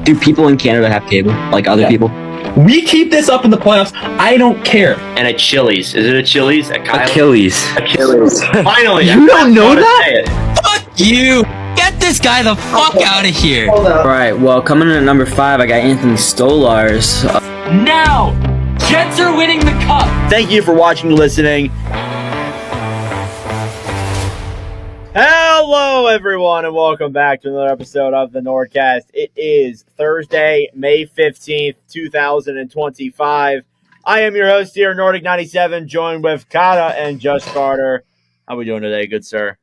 Do people in Canada have cable? Like other people? We keep this up in the playoffs. I don't care. And at Chili's. Is it a Chili's? At Kyle's? Achilles. Finally. You don't know that? Fuck you! Get this guy the fuck out of here! Alright, well, coming in at number 5, I got Anthony Stolars. Now! Jets are winning the cup! Thank you for watching and listening. Hello, everyone, and welcome back to another episode of the NORDCAST. It is Thursday, May 15th, 2025. I am your host here, Nordic97, joined with Kata and Just Carter. How are we doing today, good sir?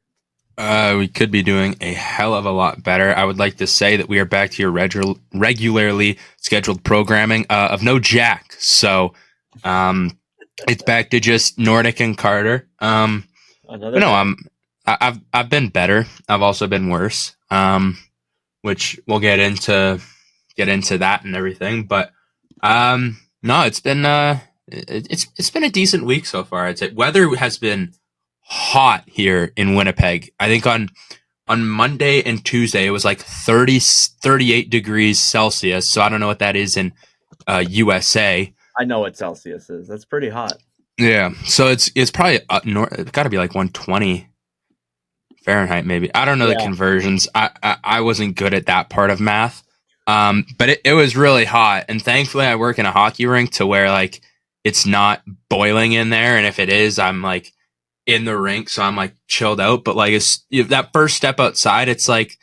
We could be doing a hell of a lot better. I would like to say that we are back to your regularly scheduled programming of no Jack. So it's back to just Nordic and Carter. I've been better. I've also been worse, which we'll get into that and everything. But no, it's been it's been a decent week so far. I'd say weather has been hot here in Winnipeg. I think on Monday and Tuesday it was like 38 degrees Celsius. So I don't know what that is in USA. I know what Celsius is. That's pretty hot. Yeah, so it's probably up north. It's got to be like 120 Fahrenheit, maybe. I don't know the conversions. I wasn't good at that part of math. But it was really hot, and thankfully I work in a hockey rink to where like it's not boiling in there, and if it is, I'm like in the rink, so I'm like chilled out. But like that first step outside, it's like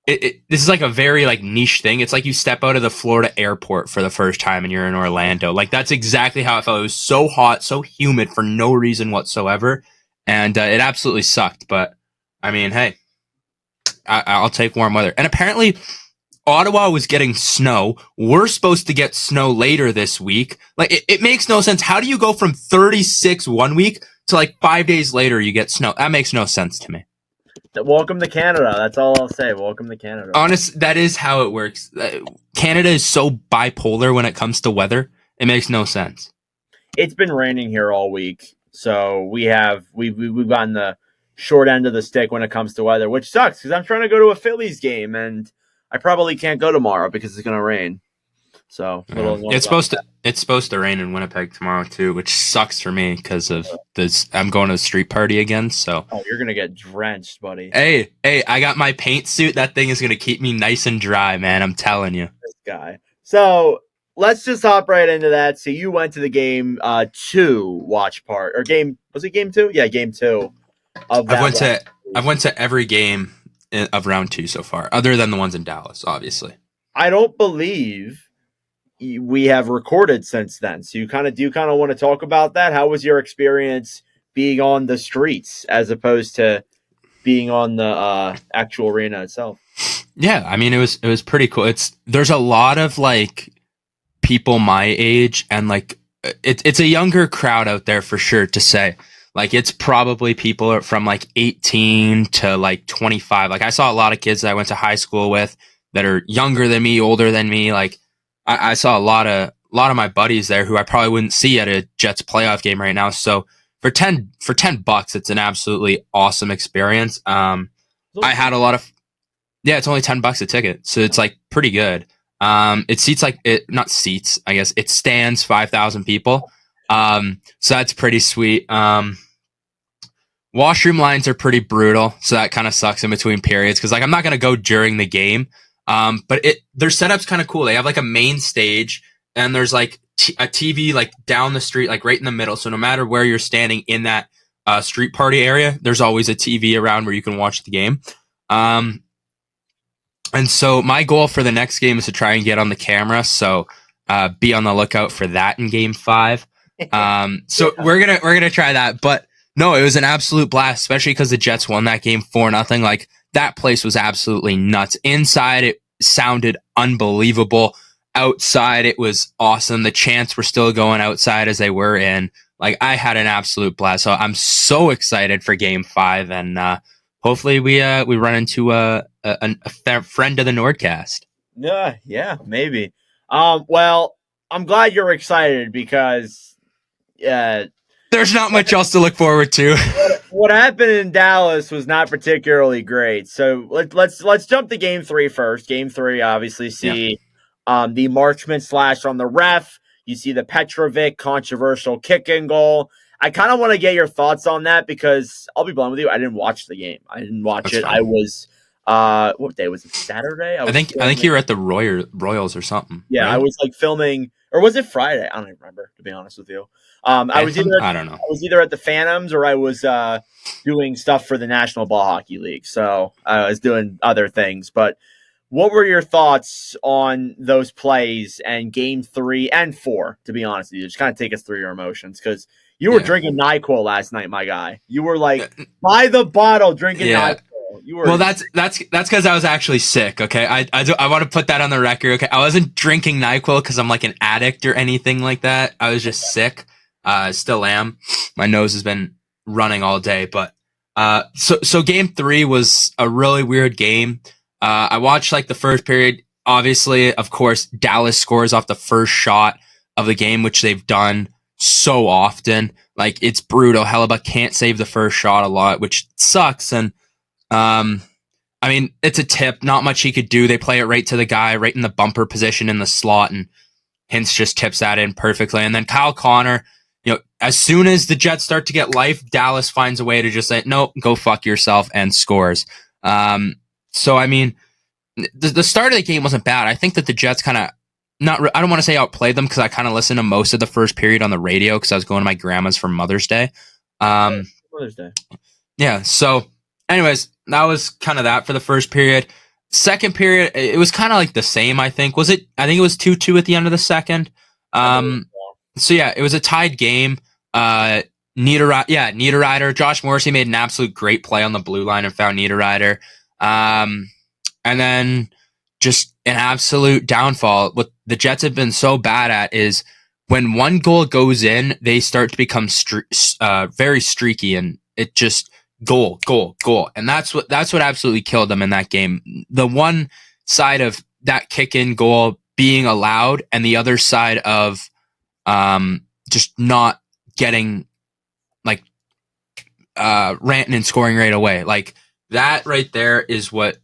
this is like a very like niche thing. It's like you step out of the Florida airport for the first time and you're in Orlando. Like that's exactly how it felt. It was so hot, so humid for no reason whatsoever, and it absolutely sucked. But I mean, hey, I'll take warm weather. And apparently Ottawa was getting snow. We're supposed to get snow later this week. Like it makes no sense. How do you go from 36 one week to like 5 days later you get snow? That makes no sense to me. Welcome to Canada. That's all I'll say. Welcome to Canada. Honest, that is how it works. Canada is so bipolar when it comes to weather. It makes no sense. It's been raining here all week, so we've gotten the short end of the stick when it comes to weather, which sucks because I'm trying to go to a Phillies game and I probably can't go tomorrow because it's going to rain. So it's supposed to rain in Winnipeg tomorrow too, which sucks for me because of this. I'm going to a street party again, so you're gonna get drenched, buddy. Hey, I got my paint suit. That thing is gonna keep me nice and dry, man. I'm telling you. This guy. So let's just hop right into that. So you went to the game 2 watch part or game? Was it game 2? Yeah, game 2. I've went to every game of round 2 so far, other than the ones in Dallas, obviously. I don't believe we have recorded since then. So do you kind of want to talk about that? How was your experience being on the streets as opposed to being on the actual arena itself? Yeah, I mean it was pretty cool. There's a lot of like people my age and like it's a younger crowd out there for sure to say. Like it's probably people from like 18 to like 25. Like I saw a lot of kids that I went to high school with that are younger than me, older than me. Like I saw a lot of my buddies there who I probably wouldn't see at a Jets playoff game right now. So for $10, it's an absolutely awesome experience. I had a lot of, it's only $10 a ticket. So it's like pretty good. It seats not seats, I guess it stands 5,000 people. So that's pretty sweet. Washroom lines are pretty brutal. So that kind of sucks in between periods. Cause like, I'm not going to go during the game. But their setup's kind of cool. They have like a main stage and there's like a TV like down the street, like right in the middle. So no matter where you're standing in that street party area, there's always a TV around where you can watch the game. And so my goal for the next game is to try and get on the camera. So be on the lookout for that in game 5. So we're gonna try that. But no, it was an absolute blast, especially because the Jets won that game 4-0. Like that place was absolutely nuts. Inside, it sounded unbelievable. Outside, it was awesome. The chants were still going outside as they were in. Like, I had an absolute blast. So I'm so excited for Game 5, and hopefully we run into a friend of the NORDCAST. Yeah, maybe. Well, I'm glad you're excited because there's not much else to look forward to. what happened in Dallas was not particularly great. So let's jump to game 3 first. Game 3, obviously, see the Marchman slash on the ref. You see the Petrovic controversial kick and goal. I kind of want to get your thoughts on that because I'll be blunt with you. I didn't watch the game. I didn't watch it. Fine. I was what day was it? Saturday. I think you were at the Royals or something. Yeah, right? I was like filming, or was it Friday? I don't even remember, to be honest with you. I don't know. I was either at the Phantoms or I was doing stuff for the National Ball Hockey League. So I was doing other things. But what were your thoughts on those plays and game 3 and 4? To be honest with you, just kind of take us through your emotions because you were drinking NyQuil last night, my guy. You were like by the bottle drinking NyQuil. Well, that's because I was actually sick. Okay, I want to put that on the record. Okay, I wasn't drinking NyQuil because I'm like an addict or anything like that. I was just sick. Still am. My nose has been running all day. But so game 3 was a really weird game. I watched like the first period. Obviously, of course, Dallas scores off the first shot of the game, which they've done so often. Like it's brutal. Hellebuck can't save the first shot a lot, which sucks. And I mean, it's a tip. Not much he could do. They play it right to the guy, right in the bumper position in the slot, and Hintz just tips that in perfectly. And then Kyle Connor, as soon as the Jets start to get life, Dallas finds a way to just say, no, go fuck yourself, and scores. So, I mean, the start of the game wasn't bad. I think that the Jets kind of, I don't want to say outplayed them because I kind of listened to most of the first period on the radio because I was going to my grandma's for Mother's Day. Mother's Day. Yeah, so anyways, that was kind of that for the first period. Second period, it was kind of like the same, I think. I think it was 2-2 at the end of the second. So yeah, it was a tied game. Niederreiter. Josh Morrissey made an absolute great play on the blue line and found Niederreiter. And then just an absolute downfall. What the Jets have been so bad at is when one goal goes in, they start to become very streaky, and it just goal. And that's what absolutely killed them in that game. The one side of that kick in goal being allowed and the other side of just not getting like Rantanen scoring right away. Like that right there is what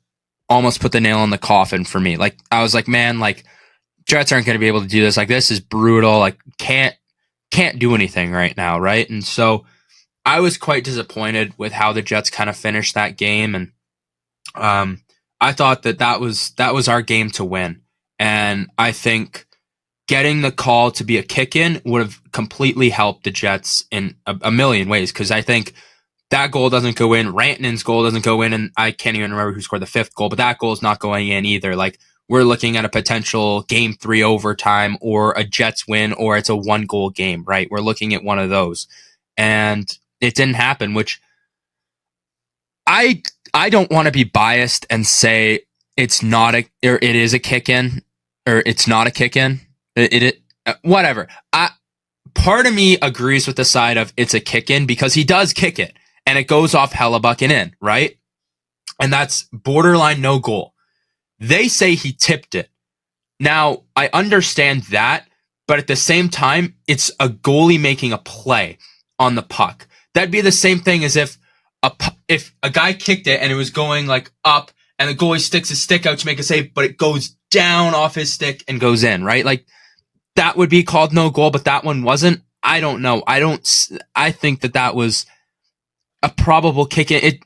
almost put the nail in the coffin for me. Like I was like, man, like Jets aren't going to be able to do this. Like this is brutal. Like can't do anything right now, right? And so I was quite disappointed with how the Jets kind of finished that game, and I thought that was our game to win. And I think getting the call to be a kick-in would have completely helped the Jets in a million ways, because I think that goal doesn't go in, Rantanen's goal doesn't go in, and I can't even remember who scored the 5th goal, but that goal is not going in either. Like, we're looking at a potential game 3 overtime or a Jets win, or it's a 1-goal game, right? We're looking at one of those. And it didn't happen, which I don't want to be biased and say it's not or it is a kick-in, or it's not a kick-in. Whatever. Part of me agrees with the side of it's a kick-in because he does kick it and it goes off Hellebuck and in, right? And that's borderline no goal. They say he tipped it. Now, I understand that, but at the same time, it's a goalie making a play on the puck. That'd be the same thing as if a guy kicked it and it was going like up and the goalie sticks his stick out to make a save, but it goes down off his stick and goes in, right? Like that would be called no goal, but that one wasn't. I don't know. I think that was a probable kick in.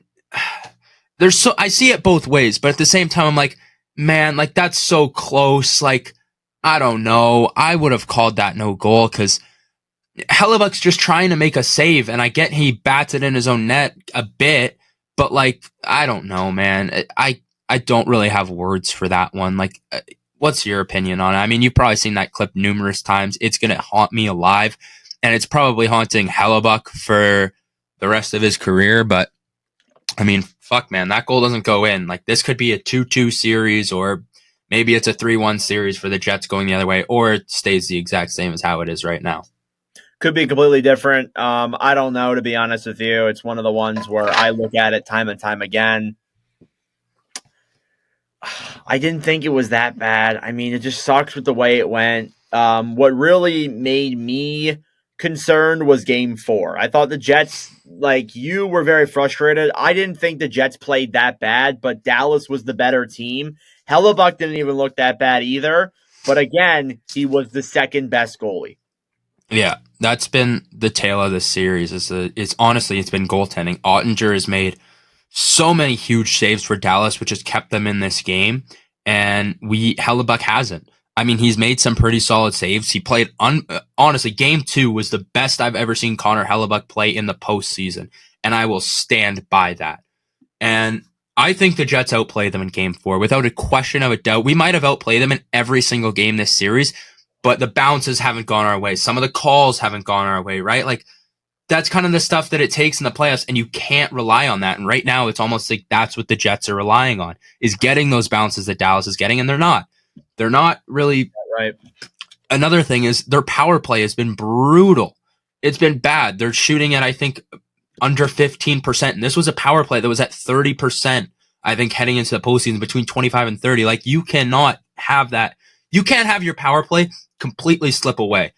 I see it both ways, but at the same time, I'm like, man, like that's so close. Like, I don't know. I would have called that no goal because Hellebuck's just trying to make a save, and I get he bats it in his own net a bit, but like, I don't know, man. I don't really have words for that one. Like, what's your opinion on it? I mean, you've probably seen that clip numerous times. It's going to haunt me alive, and it's probably haunting Hellebuck for the rest of his career, but I mean, fuck, man, that goal doesn't go in. Like, this could be a 2-2 series, or maybe it's a 3-1 series for the Jets going the other way, or it stays the exact same as how it is right now. Could be completely different. I don't know, to be honest with you. It's one of the ones where I look at it time and time again. I didn't think it was that bad. I mean, it just sucks with the way it went. What really made me concerned was game 4. I thought the Jets, like you were very frustrated. I didn't think the Jets played that bad, but Dallas was the better team. Hellebuck didn't even look that bad either. But again, he was the second best goalie. Yeah, that's been the tale of this series. It's honestly, it's been goaltending. Ottinger has made so many huge saves for Dallas, which has kept them in this game. And Hellebuck hasn't. I mean, he's made some pretty solid saves. He played, honestly, game 2 was the best I've ever seen Connor Hellebuck play in the postseason. And I will stand by that. And I think the Jets outplayed them in game 4 without a question of a doubt. We might have outplayed them in every single game this series, but the bounces haven't gone our way. Some of the calls haven't gone our way, right? Like, that's kind of the stuff that it takes in the playoffs, and you can't rely on that. And right now, it's almost like that's what the Jets are relying on, is getting those bounces that Dallas is getting, and they're not. They're not really right. Another thing is their power play has been brutal. It's been bad. They're shooting at, I think, under 15%. And this was a power play that was at 30%, I think, heading into the postseason, between 25 and 30. Like, you cannot have that. You can't have your power play completely slip away.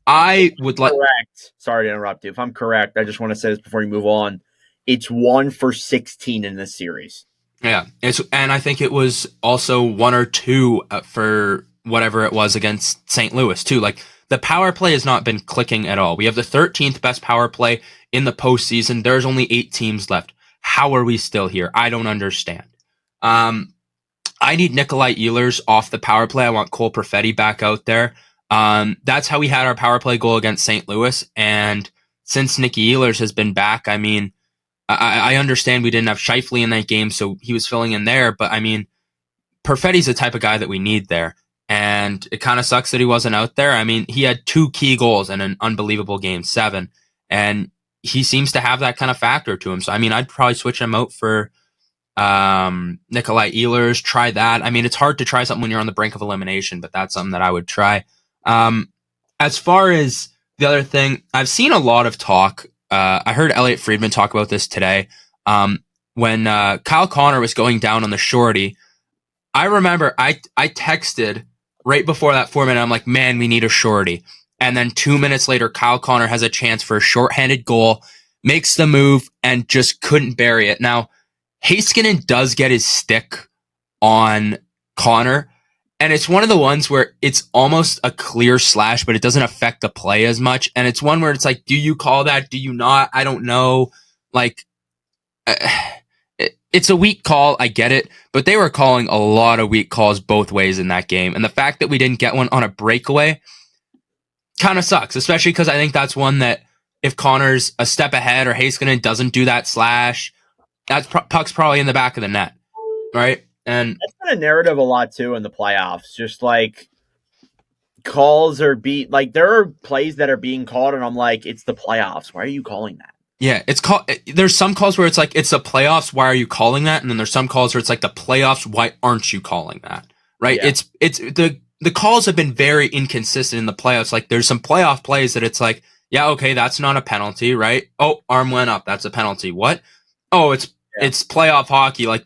I would like. Correct. Sorry to interrupt you. If I'm correct, I just want to say this before you move on. It's 1 for 16 in this series. Yeah, and I think it was also 1 or 2 for whatever it was against St. Louis too. Like, the power play has not been clicking at all. We have the 13th best power play in the postseason. There's only 8 teams left. How are we still here? I don't understand. I need Nikolai Ehlers off the power play. I want Cole Perfetti back out there. That's how we had our power play goal against St. Louis. And since Nicky Ehlers has been back, I mean, I understand we didn't have Scheifele in that game, so he was filling in there. But I mean, Perfetti's the type of guy that we need there. And it kind of sucks that he wasn't out there. I mean, he had 2 key goals in an unbelievable game 7. And he seems to have that kind of factor to him. So, I mean, I'd probably switch him out for Nikolai Ehlers. Try that. I mean, it's hard to try something when you're on the brink of elimination, but that's something that I would try. As far as the other thing, I've seen a lot of talk. I heard Elliot Friedman talk about this today. When Kyle Connor was going down on the shorty, I remember I texted right before that 4-minute. I'm like, man, we need a shorty. And then 2 minutes later, Kyle Connor has a chance for a shorthanded goal, makes the move, and just couldn't bury it. Now, Heiskanen does get his stick on Connor, and it's one of the ones where it's almost a clear slash, but it doesn't affect the play as much. And it's one where it's like, do you call that? Do you not? I don't know. Like, it's a weak call. I get it. But they were calling a lot of weak calls both ways in that game. And the fact that we didn't get one on a breakaway kind of sucks, especially because I think that's one that if Connor's a step ahead or Heiskanen doesn't do that slash, that puck's probably in the back of the net, right? And that's been a narrative a lot too in the playoffs. Just like calls are like there are plays that are being called, and I'm like, it's the playoffs. Why are you calling that? Yeah, it's called. There's some calls where it's like it's the playoffs. Why are you calling that? And then there's some calls where it's like the playoffs. Why aren't you calling that? Right? Yeah. It's the calls have been very inconsistent in the playoffs. Like there's some playoff plays that it's like, yeah, okay, that's not a penalty, right? Oh, arm went up. That's a penalty. What? Oh, it's playoff hockey. Like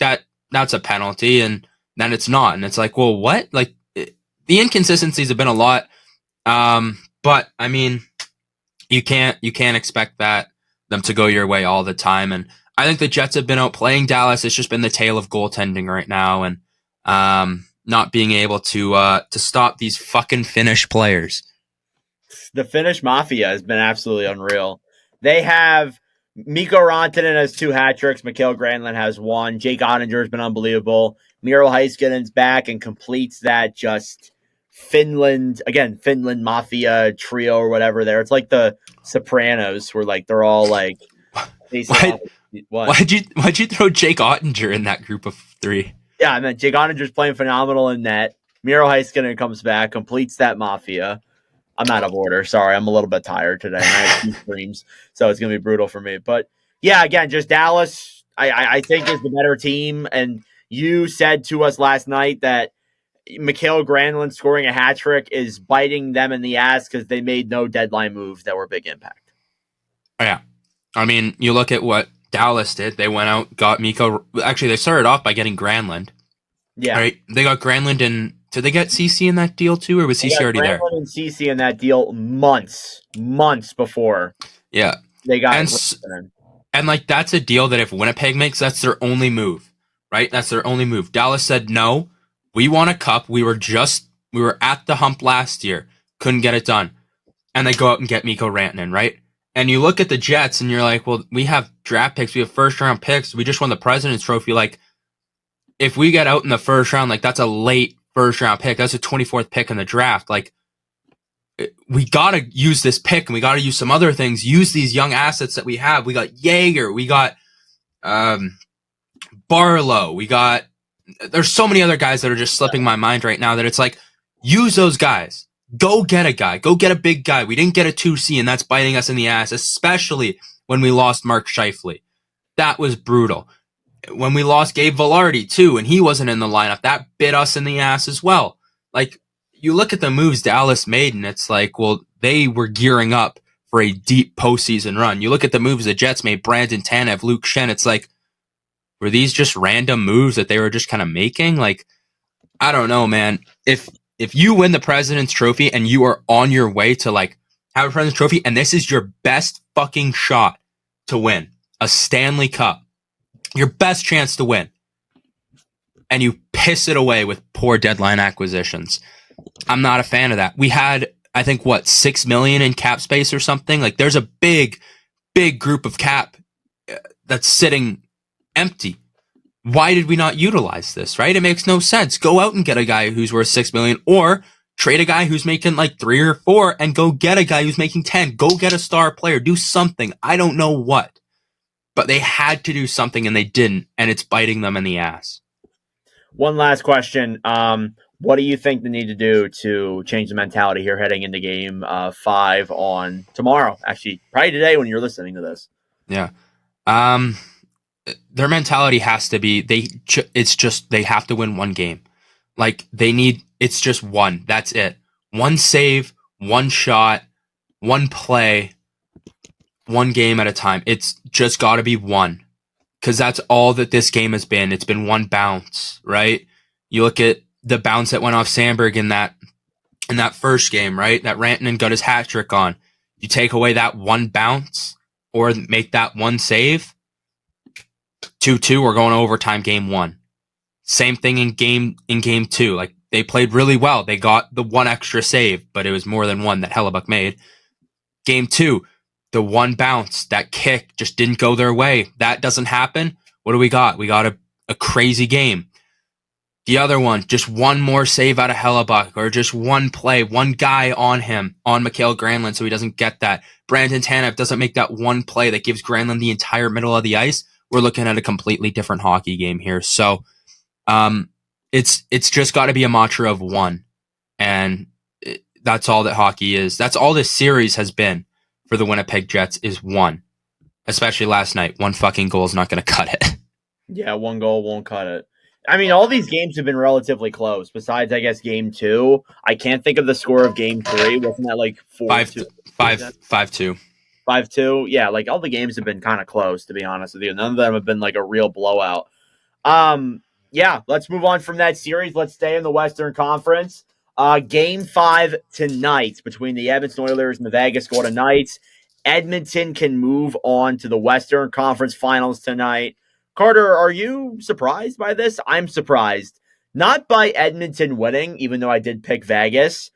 that's a penalty, and then it's not. And it's like, well, what? Like the inconsistencies have been a lot. But I mean, you can't expect them to go your way all the time. And I think the Jets have been outplaying Dallas. It's just been the tale of goaltending right now, and not being able to stop these fucking Finnish players. The Finnish Mafia has been absolutely unreal. They have Mikko Rantanen has 2 hat tricks. Mikael Granlund has 1. Jake Ottinger has been unbelievable. Miro Heiskanen's back and completes that just Finland Mafia trio or whatever there. It's like the Sopranos where like they're all like why'd you throw Jake Ottinger in that group of 3? Yeah, I mean Jake Ottinger's playing phenomenal in net. Miro Heiskanen comes back, completes that Mafia. I'm out of order. Sorry, I'm a little bit tired today. I had 2 streams, so it's going to be brutal for me. But, yeah, again, just Dallas, I think, is the better team. And you said to us last night that Mikael Granlund scoring a hat trick is biting them in the ass because they made no deadline moves that were big impact. Yeah. I mean, you look at what Dallas did. They went out, got Mikko. Actually, they started off by getting Granlund. Yeah. Right? They got Granlund in Did they get CC in that deal too, or was CC already there? Gremlin and CC in that deal months before. Yeah, they got and like that's a deal that if Winnipeg makes, that's their only move, right? That's their only move. Dallas said no. We want a cup. We were at the hump last year, couldn't get it done, and they go out and get Mikko Rantanen, right? And you look at the Jets and you're like, well, we have draft picks, we have first round picks, we just won the President's Trophy. Like, if we get out in the first round, like that's a late first round pick. That's a 24th pick in the draft. Like, we got to use this pick and we got to use some other things. Use these young assets that we have. We got Jaeger. We got Barlow. There's so many other guys that are just slipping my mind right now that it's like, use those guys. Go get a guy. Go get a big guy. We didn't get a 2C, and that's biting us in the ass, especially when we lost Mark Scheifele. That was brutal. When we lost Gabe Vilardi, too, and he wasn't in the lineup, that bit us in the ass as well. Like, you look at the moves Dallas made, and it's like, well, they were gearing up for a deep postseason run. You look at the moves the Jets made, Brandon Tanev, Luke Shen, it's like, were these just random moves that they were just kind of making? Like, I don't know, man. If you win the President's Trophy and you are on your way to, like, have a President's Trophy, and this is your best fucking shot to win a Stanley Cup, your best chance to win, and you piss it away with poor deadline acquisitions, I'm not a fan of that. We had, I think, $6 million in cap space or something? Like, there's a big group of cap that's sitting empty. Why did we not utilize this, right? It makes no sense. Go out and get a guy who's worth $6 million, or trade a guy who's making like 3 or 4 and go get a guy who's making 10. Go get a star player. Do something. I don't know what. But they had to do something and they didn't, and it's biting them in the ass. One last question. What do you think they need to do to change the mentality here heading into game 5 on tomorrow? Actually, probably today when you're listening to this. Yeah. Their mentality has to be they have to win one game. Like, it's just one. That's it. One save, one shot, one play, one game at a time. It's just got to be one, because that's all that this game has been. It's been one bounce, right? You look at the bounce that went off Sandberg in that first game, right? That Rantanen got his hat trick on. You take away that one bounce or make that one save, 2-2, we're going to overtime game 1. Same thing in game 2. Like, they played really well. They got the one extra save, but it was more than one that Hellebuck made. Game 2, the one bounce, that kick just didn't go their way. That doesn't happen. What do we got? We got a crazy game. The other one, just one more save out of Hellebuck, or just one play, one guy on him, on Mikael Granlund, so he doesn't get that. Brandon Tanev doesn't make that one play that gives Granlund the entire middle of the ice. We're looking at a completely different hockey game here. So it's just got to be a mantra of one. And that's all that hockey is. That's all this series has been for the Winnipeg Jets, is one. Especially last night. One fucking goal is not going to cut it. Yeah, one goal won't cut it. I mean, all these games have been relatively close. Besides, I guess, game 2. I can't think of the score of game 3. Wasn't that like 4-2? 5-2. 5-2. Yeah, like all the games have been kind of close, to be honest with you. None of them have been like a real blowout. Yeah, let's move on from that series. Let's stay in the Western Conference. Game 5 tonight between the Edmonton Oilers and the Vegas Golden Knights. Edmonton can move on to the Western Conference Finals tonight. Carter, are you surprised by this? I'm surprised. Not by Edmonton winning, even though I did pick Vegas.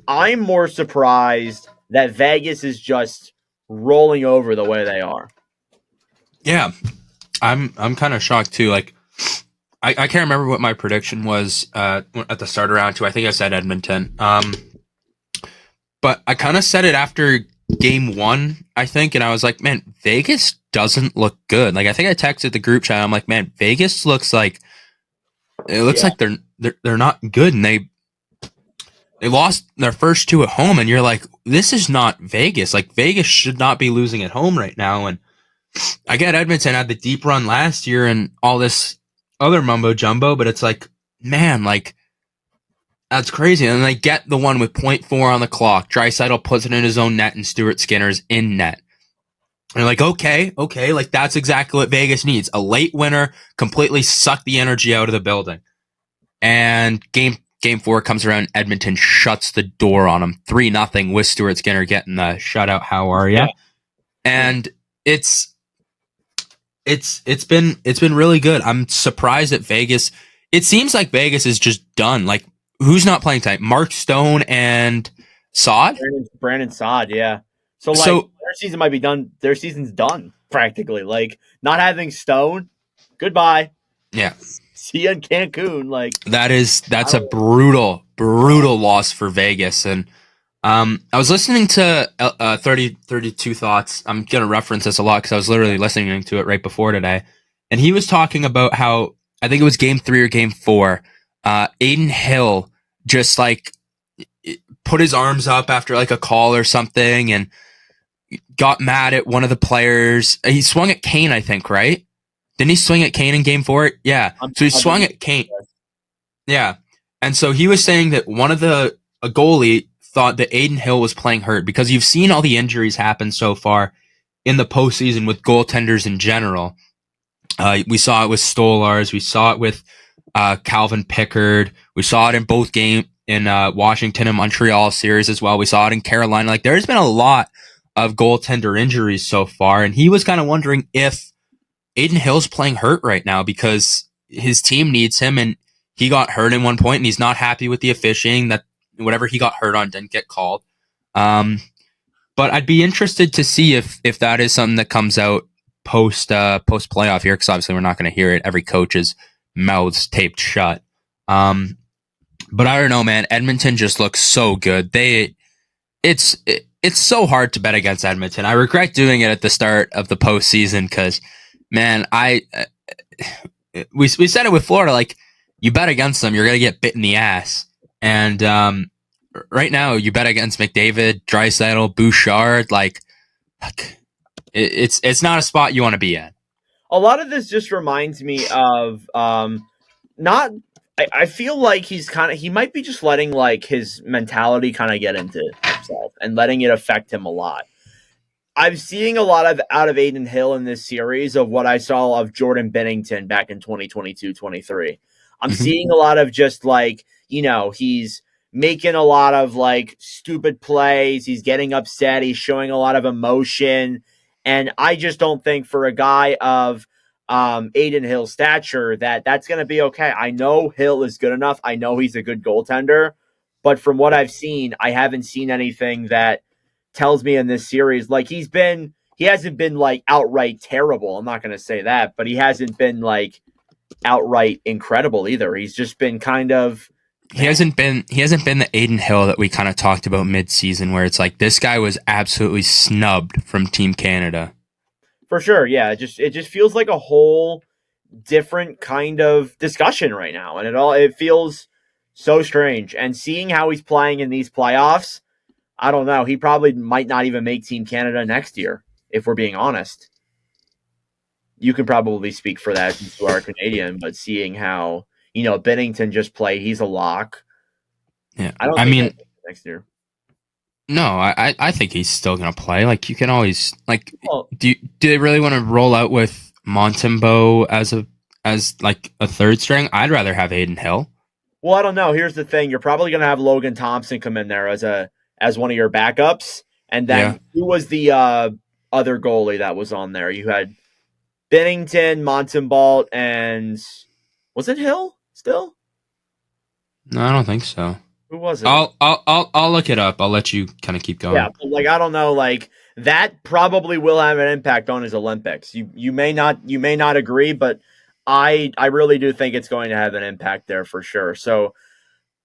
I'm more surprised that Vegas is just rolling over the way they are. Yeah, I'm kind of shocked too. Like, I can't remember what my prediction was at the start of round 2. I think I said Edmonton. But I kind of said it after game 1, I think, and I was like, man, Vegas doesn't look good. Like, I think I texted the group chat. I'm like, man, Vegas looks like like they're not good, and they lost their first 2 at home, and you're like, this is not Vegas. Like, Vegas should not be losing at home right now. And I get Edmonton had the deep run last year and all this other mumbo jumbo, but it's like, man, like, that's crazy. And then they get the one with 0.4 on the clock. Draisaitl puts it in his own net, and Stuart Skinner's in net. And you're like, okay, like, that's exactly what Vegas needs. A late winner, completely suck the energy out of the building. And game Game 4 comes around, Edmonton shuts the door on them, 3-0 with Stuart Skinner getting the shutout. How are ya? Yeah. And it's been really good. I'm surprised at Vegas. It seems like Vegas is just done. Like, who's not playing tonight? Mark Stone and Sod? Brandon Sod, yeah. So their season might be done. Their season's done practically. Like, not having Stone, goodbye. Yeah. See you in Cancun. Like, That's a brutal loss for Vegas. And I was listening to 32 Thoughts. I'm going to reference this a lot because I was literally listening to it right before today. And he was talking about how, I think it was game 3 or game 4, Aiden Hill just like put his arms up after like a call or something and got mad at one of the players. He swung at Kane, I think, right? Didn't he swing at Kane in game 4? Yeah. So he swung at Kane. Yeah. And so he was saying that a goalie thought that Aiden Hill was playing hurt because you've seen all the injuries happen so far in the postseason with goaltenders in general. We saw it with Stolars. We saw it with Calvin Pickard. We saw it in both games in Washington and Montreal series as well. We saw it in Carolina. Like, there's been a lot of goaltender injuries so far. And he was kind of wondering if Aiden Hill's playing hurt right now because his team needs him, and he got hurt in one point, and he's not happy with the officiating that whatever he got hurt on didn't get called. But I'd be interested to see if that is something that comes out post playoff here, because obviously we're not going to hear it. Every coach's mouth's taped shut. But I don't know, man. Edmonton just looks so good. It's so hard to bet against Edmonton. I regret doing it at the start of the postseason because, man, we said it with Florida. Like, you bet against them, you're gonna get bit in the ass. And right now, you bet against McDavid, Draisaitl, Bouchard. Like, it's not a spot you want to be in. a lot of this just reminds me of not. I feel like he might be just letting like his mentality kind of get into himself and letting it affect him a lot. I'm seeing a lot of out of Aiden Hill in this series of what I saw of Jordan Binnington back in 2022-23. I'm seeing a lot of just like, he's making a lot of like stupid plays. He's getting upset. He's showing a lot of emotion. And I just don't think for a guy of Aiden Hill's stature that's going to be okay. I know Hill is good enough. I know he's a good goaltender. But from what I've seen, I haven't seen anything that tells me in this series, like he hasn't been like outright terrible. I'm not going to say that, but he hasn't been like outright incredible either. He's just been kind of. He hasn't been the Aiden Hill that we kind of talked about mid-season, where it's like this guy was absolutely snubbed from Team Canada. For sure, yeah. It just feels like a whole different kind of discussion right now, and it feels so strange. And seeing how he's playing in these playoffs, I don't know. He probably might not even make Team Canada next year, if we're being honest. You can probably speak for that since you are Canadian, but seeing how Binnington just played, he's a lock. Yeah, I mean next year. No, I think he's still gonna play. Like, you can always like. Well, do they really want to roll out with Montembeault as like a third string? I'd rather have Aiden Hill. Well, I don't know. Here's the thing: you're probably gonna have Logan Thompson come in there as one of your backups, and then who was the other goalie that was on there? You had Binnington, Montembeault, and was it Hill still? No, I don't think so. Who was it? I'll look it up. I'll let you kind of keep going. Yeah, but like I don't know, like that probably will have an impact on his Olympics. You may not agree, but I really do think it's going to have an impact there for sure. So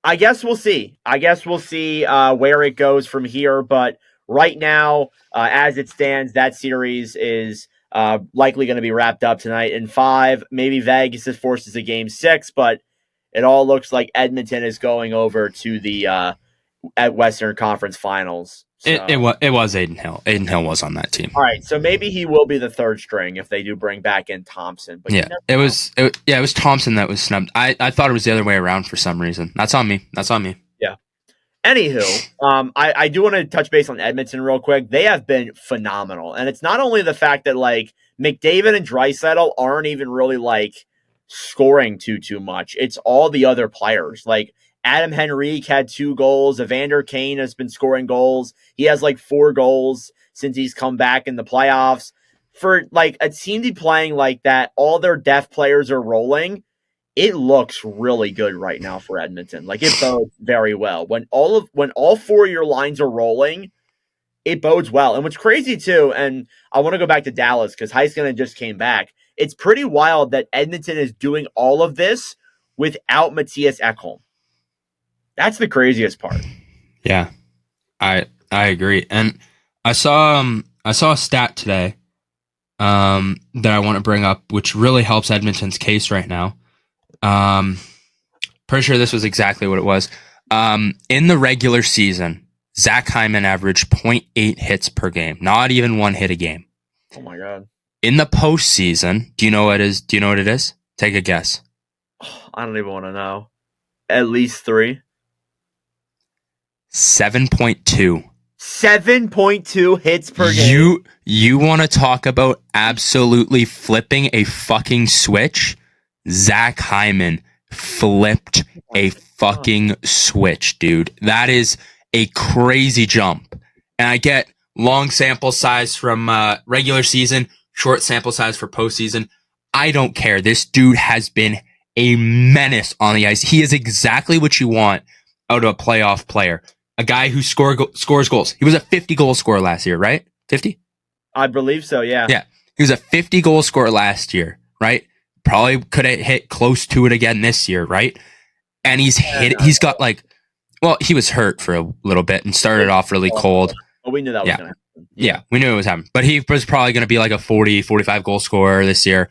I guess we'll see. Where it goes from here. But right now, as it stands, that series is likely going to be wrapped up tonight in 5. Maybe Vegas forces a game 6, but it all looks like Edmonton is going over to the at Western Conference Finals. So. It was Aiden Hill. Aiden Hill was on that team. All right, so maybe he will be the third string if they do bring back in Thompson. But yeah, it was Thompson that was snubbed. I thought it was the other way around for some reason. That's on me. Yeah. Anywho, I do want to touch base on Edmonton real quick. They have been phenomenal, and it's not only the fact that like McDavid and Draisaitl aren't even really like scoring too much. It's all the other players. Like Adam Henrique had 2 goals. Evander Kane has been scoring goals. He has like 4 goals since he's come back in the playoffs. For like a team to be playing like that, all their depth players are rolling. It looks really good right now for Edmonton. Like it bodes very well. When all 4 of your lines are rolling, it bodes well. And what's crazy too, and I want to go back to Dallas because Heiskanen just came back. It's pretty wild that Edmonton is doing all of this without Matthias Ekholm. That's the craziest part. Yeah, I agree. And I saw a stat today that I want to bring up, which really helps Edmonton's case right now. Pretty sure this was exactly what it was. In the regular season, Zach Hyman averaged 0.8 hits per game, not even 1 hit a game. Oh my God. In the postseason, do you know what it is? Do you know what it is? Take a guess. I don't even want to know. At least 3. 7.2. 7.2 hits per game. You want to talk about absolutely flipping a fucking switch? Zach Hyman flipped a fucking switch, dude. That is a crazy jump. And I get long sample size from regular season, short sample size for postseason. I don't care. This dude has been a menace on the ice. He is exactly what you want out of a playoff player. A guy who scores goals. He was a 50 goal scorer last year, right? 50? I believe so, yeah. Yeah. He was a 50 goal scorer last year, right? Probably could have hit close to it again this year, right? And he's got like, well, he was hurt for a little bit and started off really cold. Well, we knew that was going to happen. Yeah, we knew it was happening. But he was probably going to be like a 40, 45 goal scorer this year.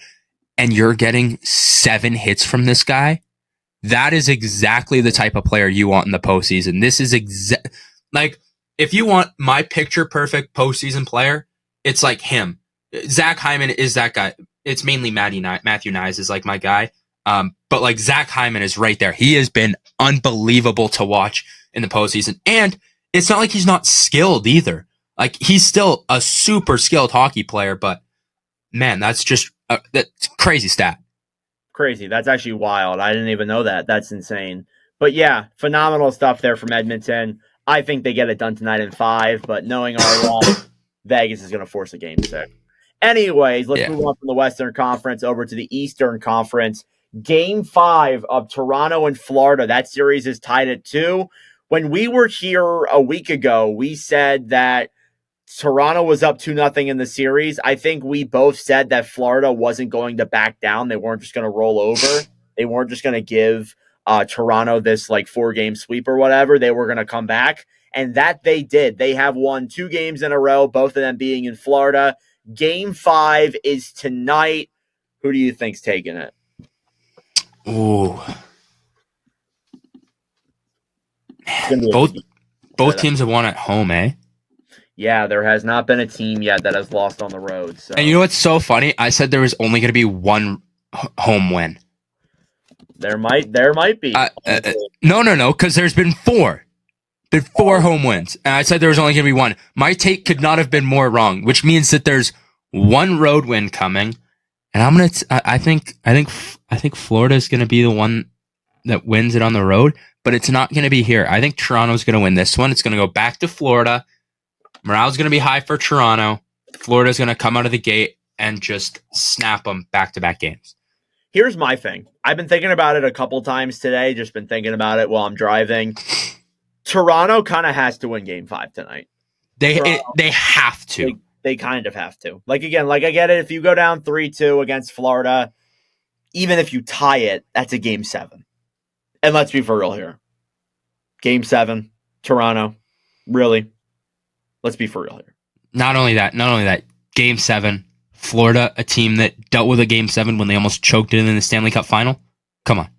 And you're getting 7 hits from this guy. That is exactly the type of player you want in the postseason. This is like, if you want my picture perfect postseason player, it's like him. Zach Hyman is that guy. It's mainly Matthew Nyes is like my guy. But like Zach Hyman is right there. He has been unbelievable to watch in the postseason. And it's not like he's not skilled either. Like he's still a super skilled hockey player, but man, that's just that's crazy stat. Crazy. That's actually wild. I didn't even know that. That's insane. But yeah, phenomenal stuff there from Edmonton. I think they get it done tonight in 5, but knowing our luck, Vegas is going to force a game 6. Anyways, let's move on from the Western Conference over to the Eastern Conference. Game 5 of Toronto and Florida. That series is tied at 2. When we were here a week ago, we said that Toronto was up 2-0 in the series. I think we both said that Florida wasn't going to back down. They weren't just going to roll over. They weren't just going to give Toronto this like 4-game sweep or whatever. They were going to come back, and that they did. They have won 2 games in a row, both of them being in Florida. Game 5 is tonight. Who do you think's taking it? Ooh. Both teams have won at home, eh? Yeah, there has not been a team yet that has lost on the road. So. And you know what's so funny? I said there was only going to be 1 home win. There might be. No, because there's been 4. There's 4 home wins, and I said there was only going to be 1. My take could not have been more wrong, which means that there's 1 road win coming, and I think Florida's going to be the one that wins it on the road, but it's not going to be here. I think Toronto's going to win this one. It's going to go back to Florida. Morale's going to be high for Toronto. Florida's going to come out of the gate and just snap them back-to-back games. Here's my thing. I've been thinking about it a couple times today, just been thinking about it while I'm driving. Toronto kind of has to win Game 5 tonight. They have to. They kind of have to. Like, again, like I get it. If you go down 3-2 against Florida, even if you tie it, that's a Game 7. And let's be for real here. Game 7, Toronto, really? Let's be for real here. Not only that, Game 7, Florida, a team that dealt with a Game 7 when they almost choked it in the Stanley Cup final. Come on.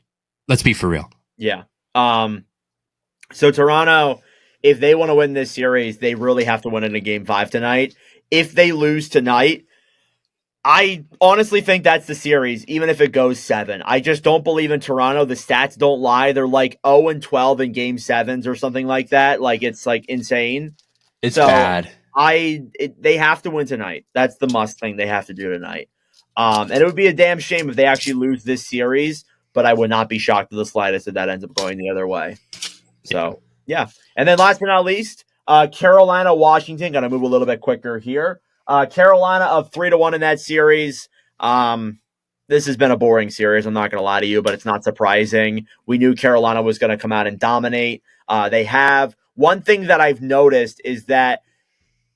Let's be for real. Yeah. So Toronto, if they want to win this series, they really have to win it in Game 5 tonight. If they lose tonight, I honestly think that's the series, even if it goes 7. I just don't believe in Toronto. The stats don't lie. They're like 0-12 in Game 7s or something like that. Like, it's like insane. It's bad. They have to win tonight. That's the must thing they have to do tonight. And it would be a damn shame if they actually lose this series. but I would not be shocked to the slightest if that ends up going the other way. So, yeah. And then last but not least, Carolina, Washington. Got to move a little bit quicker here. Carolina up 3-1 in that series. This has been a boring series. I'm not going to lie to you, but it's not surprising. We knew Carolina was going to come out and dominate. They have. One thing that I've noticed is that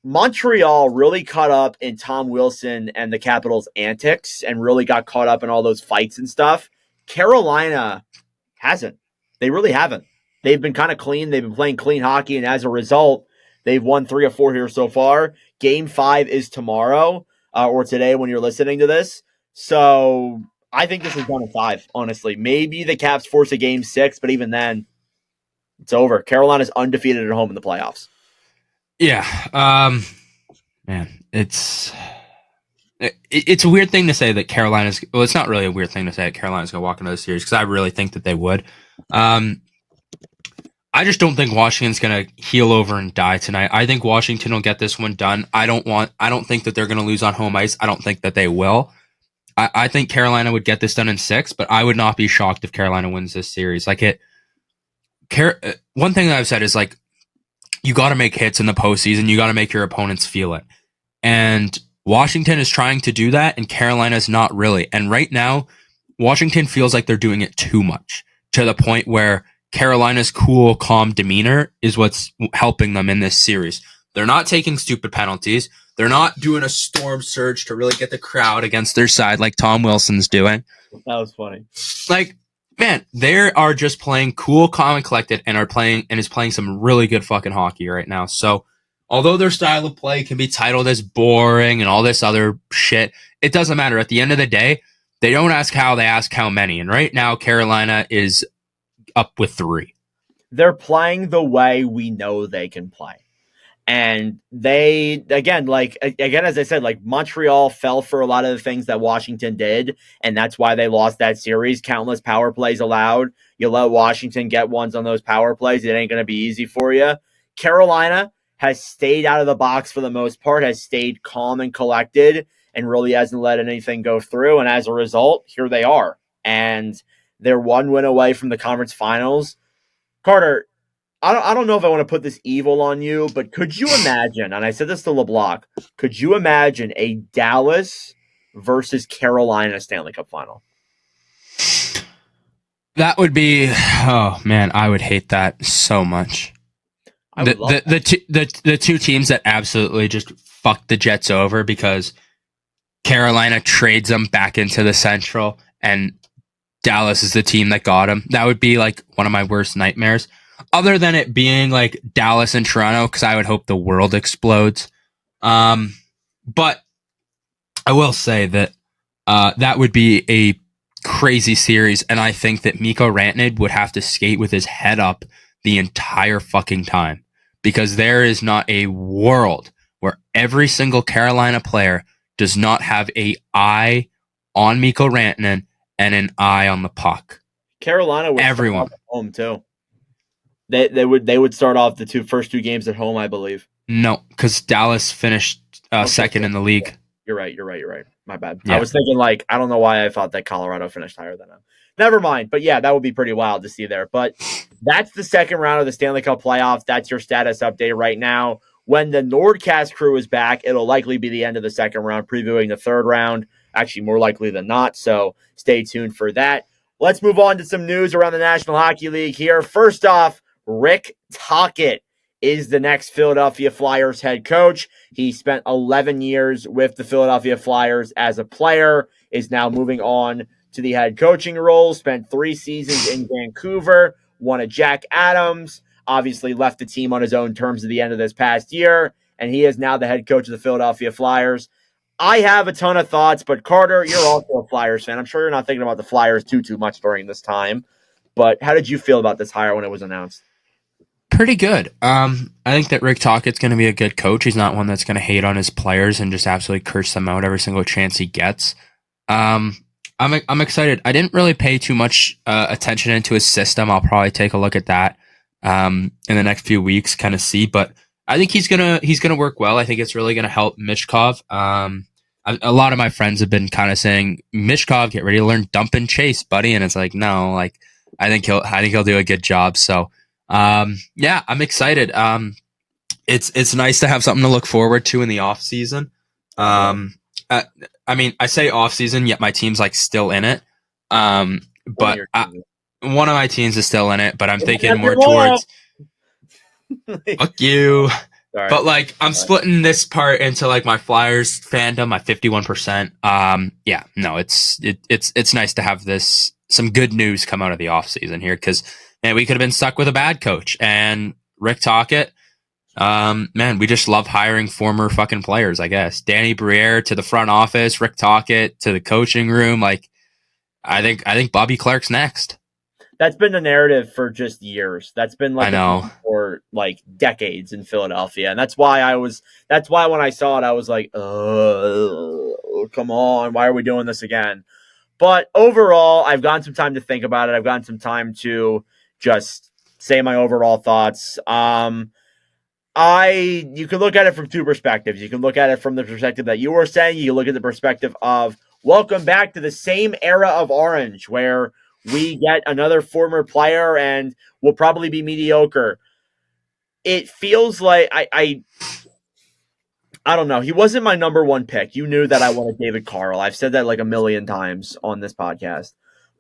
Montreal really caught up in Tom Wilson and the Capitals' antics and really got caught up in all those fights and stuff. Carolina hasn't. They really haven't. They've been kind of clean. They've been playing clean hockey, and as a result, they've won 3 or 4 here so far. Game 5 is tomorrow or today when you're listening to this. So I think this is 1-5, honestly. Maybe the Caps force a Game 6, but even then, it's over. Carolina's undefeated at home in the playoffs. Yeah, man, it's a weird thing to say that Carolina's. Well, it's not really a weird thing to say that Carolina's going to walk into the series because I really think that they would. I just don't think Washington's going to heel over and die tonight. I think Washington will get this one done. I don't think that they're going to lose on home ice. I don't think that they will. I think Carolina would get this done in 6, but I would not be shocked if Carolina wins this series. One thing that I've said is like, you got to make hits in the postseason. You got to make your opponents feel it. And Washington is trying to do that, and Carolina's not really. And right now, Washington feels like they're doing it too much to the point where Carolina's cool, calm demeanor is what's helping them in this series. They're not taking stupid penalties. They're not doing a storm surge to really get the crowd against their side like Tom Wilson's doing. That was funny. Like, man, they are just playing cool, calm, and collected, and is playing some really good fucking hockey right now. So, although their style of play can be titled as boring and all this other shit, it doesn't matter. At the end of the day, they don't ask how, they ask how many. And right now, Carolina is up with 3. They're playing the way we know they can play. And they, again, as I said, like Montreal fell for a lot of the things that Washington did, and that's why they lost that series. Countless power plays allowed. You let Washington get ones on those power plays, it ain't going to be easy for you. Carolina has stayed out of the box for the most part, has stayed calm and collected, and really hasn't let anything go through. And as a result, here they are. And they're 1 win away from the conference finals. Carter, I don't know if I want to put this evil on you, but could you imagine, and I said this to LeBlanc, could you imagine a Dallas versus Carolina Stanley Cup final? That would be, oh man, I would hate that so much. The 2 teams that absolutely just fucked the Jets over because Carolina trades them back into the Central and Dallas is the team that got them. That would be like one of my worst nightmares. Other than it being like Dallas and Toronto, because I would hope the world explodes. But I will say that that would be a crazy series, and I think that Mikko Rantanen would have to skate with his head up the entire fucking time, because there is not a world where every single Carolina player does not have an eye on Mikko Rantanen and an eye on the puck. Carolina would everyone start off at home too. They would start off the first two games at home, I believe. No, because Dallas finished second in the league. You're right. My bad. Yeah. I was thinking I don't know why I thought that Colorado finished higher than them. Never mind. But yeah, that would be pretty wild to see there. But that's the second round of the Stanley Cup playoffs. That's your status update right now. When the NORDCAST crew is back, it'll likely be the end of the second round, previewing the third round. Actually, more likely than not. So stay tuned for that. Let's move on to some news around the National Hockey League here. First off, Rick Tocchet is the next Philadelphia Flyers head coach. He spent 11 years with the Philadelphia Flyers as a player, is now moving on to the head coaching role, spent 3 seasons in Vancouver, won a Jack Adams, obviously left the team on his own terms at the end of this past year, and he is now the head coach of the Philadelphia Flyers. I have a ton of thoughts, but Carter, you're also a Flyers fan. I'm sure you're not thinking about the Flyers too much during this time, but how did you feel about this hire when it was announced? Pretty good. I think that Rick Tocchet's going to be a good coach. He's not one that's going to hate on his players and just absolutely curse them out every single chance he gets. I'm excited. I didn't really pay too much attention into his system. I'll probably take a look at that in the next few weeks, kind of see. But I think he's gonna work well. I think it's really gonna help Michkov. I a lot of my friends have been kind of saying, Mishkov, get ready to learn dump and chase, buddy. And it's like, no, like I think he'll do a good job. So yeah, I'm excited. It's nice to have something to look forward to in the off season. I mean, I say off season, yet my team's like still in it. But one of my teams is still in it, but I'm thinking more towards fuck you. Sorry. But like I'm splitting this part into like my Flyers fandom, my 51%. Yeah, no, it's nice to have some good news come out of the off season here, because man, we could have been stuck with a bad coach. And Rick Tocchet, man, we just love hiring former fucking players, I guess. Danny Briere to the front office, Rick Tocchet to the coaching room. Like, I think Bobby Clark's next. That's been the narrative for just years. That's been like I know for like decades in Philadelphia, and that's why when I saw it, I was like, come on, why are we doing this again? But overall, I've gotten some time to think about it. I've gotten some time to just say my overall thoughts. You can look at it from two perspectives. You can look at it from the perspective that you were saying. You can look at the perspective of welcome back to the same era of Orange, where we get another former player and will probably be mediocre. It feels like I don't know. He wasn't my number one pick. You knew that I wanted David Carl. I've said that like a million times on this podcast.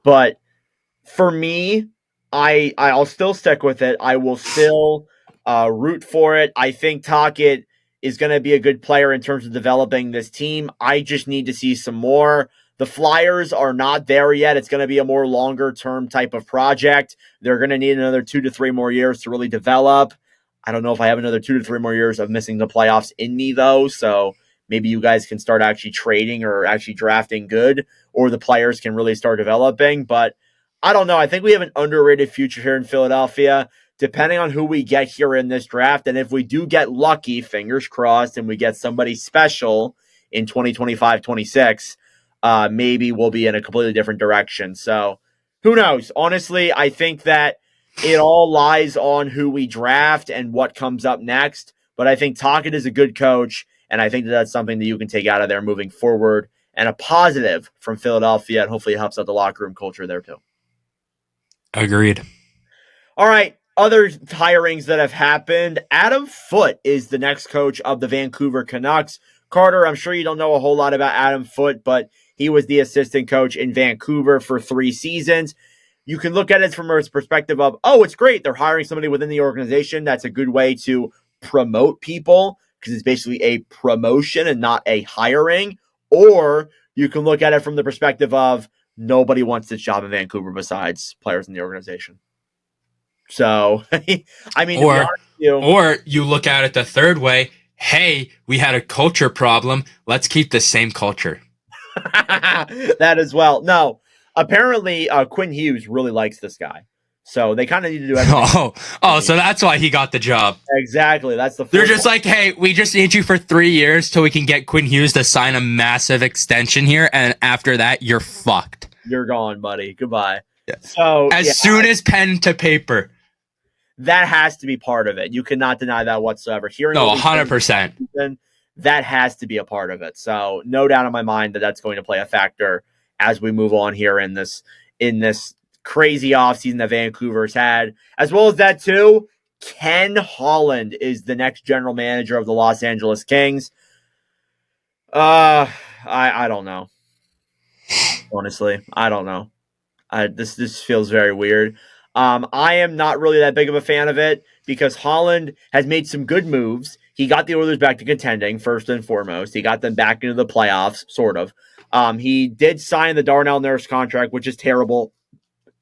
But for me, I'll still stick with it. I will still root for it. I think Tocchet is going to be a good player in terms of developing this team. I just need to see some more. The Flyers are not there yet. It's going to be a more longer-term type of project. They're going to need another 2 to 3 more years to really develop. I don't know if I have another 2 to 3 more years of missing the playoffs in me, though, so maybe you guys can start actually trading or actually drafting good, or the players can really start developing. But I don't know. I think we have an underrated future here in Philadelphia, depending on who we get here in this draft. And if we do get lucky, fingers crossed, and we get somebody special in 2025-26, maybe we'll be in a completely different direction. So who knows? Honestly, I think that it all lies on who we draft and what comes up next. But I think Tocchet is a good coach, and I think that that's something that you can take out of there moving forward, and a positive from Philadelphia, and hopefully it helps out the locker room culture there too. Agreed. All right. Other hirings that have happened. Adam Foote is the next coach of the Vancouver Canucks. Carter, I'm sure you don't know a whole lot about Adam Foote, but he was the assistant coach in Vancouver for 3 seasons. You can look at it from a perspective of, oh, it's great. They're hiring somebody within the organization. That's a good way to promote people, because it's basically a promotion and not a hiring. Or you can look at it from the perspective of nobody wants this job in Vancouver besides players in the organization. So, I mean, or you look at it the third way. Hey, we had a culture problem. Let's keep the same culture. That as well. No, apparently Quinn Hughes really likes this guy. So they kind of need to do everything. So that's why he got the job. Exactly. That's the. They're just like, hey, we just need you for 3 years till we can get Quinn Hughes to sign a massive extension here, and after that, you're fucked. You're gone, buddy. Goodbye. Yeah. So soon as pen to paper. That has to be part of it. You cannot deny that whatsoever. 100%. That has to be a part of it. So no doubt in my mind that that's going to play a factor as we move on here in this crazy offseason that Vancouver's had. As well as that too, Ken Holland is the next general manager of the Los Angeles Kings. I don't know. Honestly, I don't know. This feels very weird. I am not really that big of a fan of it because Holland has made some good moves. He got the Oilers back to contending, first and foremost. He got them back into the playoffs, sort of. He did sign the Darnell Nurse contract, which is terrible.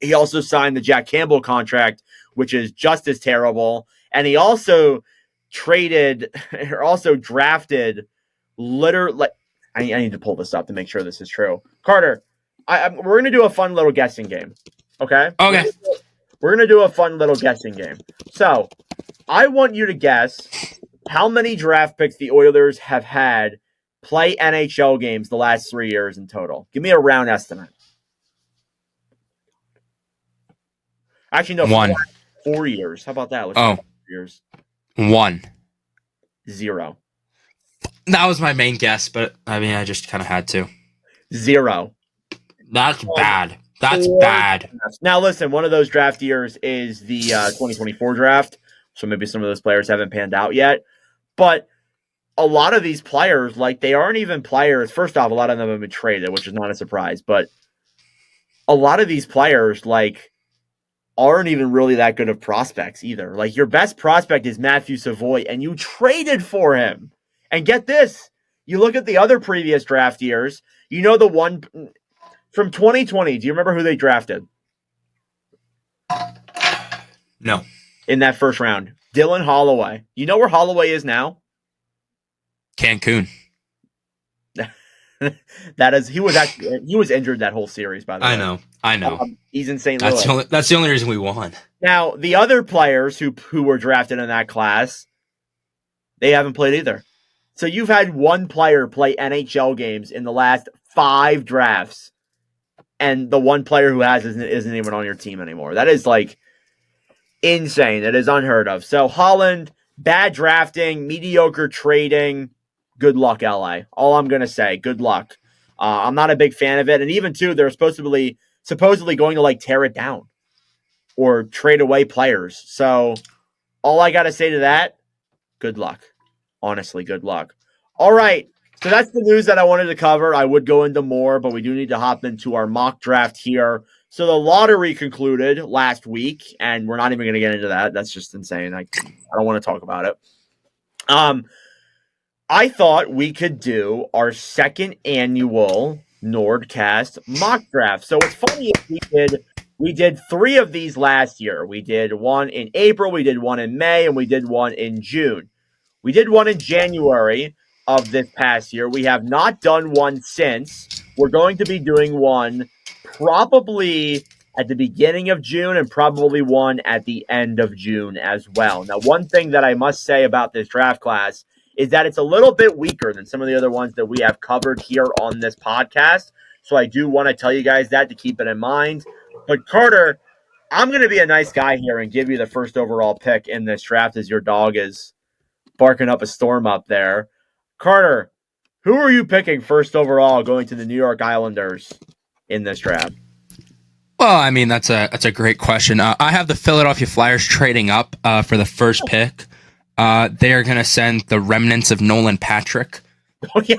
He also signed the Jack Campbell contract, which is just as terrible. And he also drafted literally. I need to pull this up to make sure this is true. Carter, we're going to do a fun little guessing game. Okay? Okay. We're going to do a fun little guessing game. So, I want you to guess how many draft picks the Oilers have had play NHL games the last 3 years in total. Give me a round estimate. Actually, no. 1. 4 years. How about that? Let's 4 years. 1. 0. That was my main guess, but I mean, I just kind of had to. 0. That's bad. That's 4 bad. drafts. Now, listen, one of those draft years is the 2024 draft, so maybe some of those players haven't panned out yet. But a lot of these players, like, they aren't even players. First off, a lot of them have been traded, which is not a surprise. But a lot of these players, like, aren't even really that good of prospects either. Like, your best prospect is Matthew Savoy, and you traded for him. And get this, you look at the other previous draft years, you know the one from 2020, do you remember who they drafted? No. In that first round? Dylan Holloway. You know where Holloway is now? Cancun. He was injured that whole series, by the way. I know. He's in St. Louis. That's the only reason we won. Now, the other players who were drafted in that class, they haven't played either. So you've had one player play NHL games in the last 5 drafts, and the one player who has isn't even on your team anymore. That is, like, insane. It is unheard of. So Holland, bad drafting, mediocre trading. Good luck, LA. All I'm going to say, good luck. I'm not a big fan of it. And even, too, they're supposedly going to, like, tear it down or trade away players. So all I got to say to that, good luck. Honestly, good luck. All right. So that's the news that I wanted to cover. I would go into more, but we do need to hop into our mock draft here. So the lottery concluded last week, and we're not even going to get into that. That's just insane. I don't want to talk about it. I thought we could do our second annual NORDCAST mock draft. So what's funny is we did 3 of these last year. We did one in April, we did one in May, and we did one in June. We did one in January of this past year. We have not done one since. We're going to be doing one probably at the beginning of June and probably one at the end of June as well. Now, one thing that I must say about this draft class is that it's a little bit weaker than some of the other ones that we have covered here on this podcast. So I do want to tell you guys that to keep it in mind. But Carter, I'm going to be a nice guy here and give you the first overall pick in this draft as your dog is barking up a storm up there. Carter, who are you picking first overall going to the New York Islanders in this draft? Well, I mean, that's a great question. I have the Philadelphia Flyers trading up for the first pick. They are going to send the remnants of Nolan Patrick. Oh, yeah.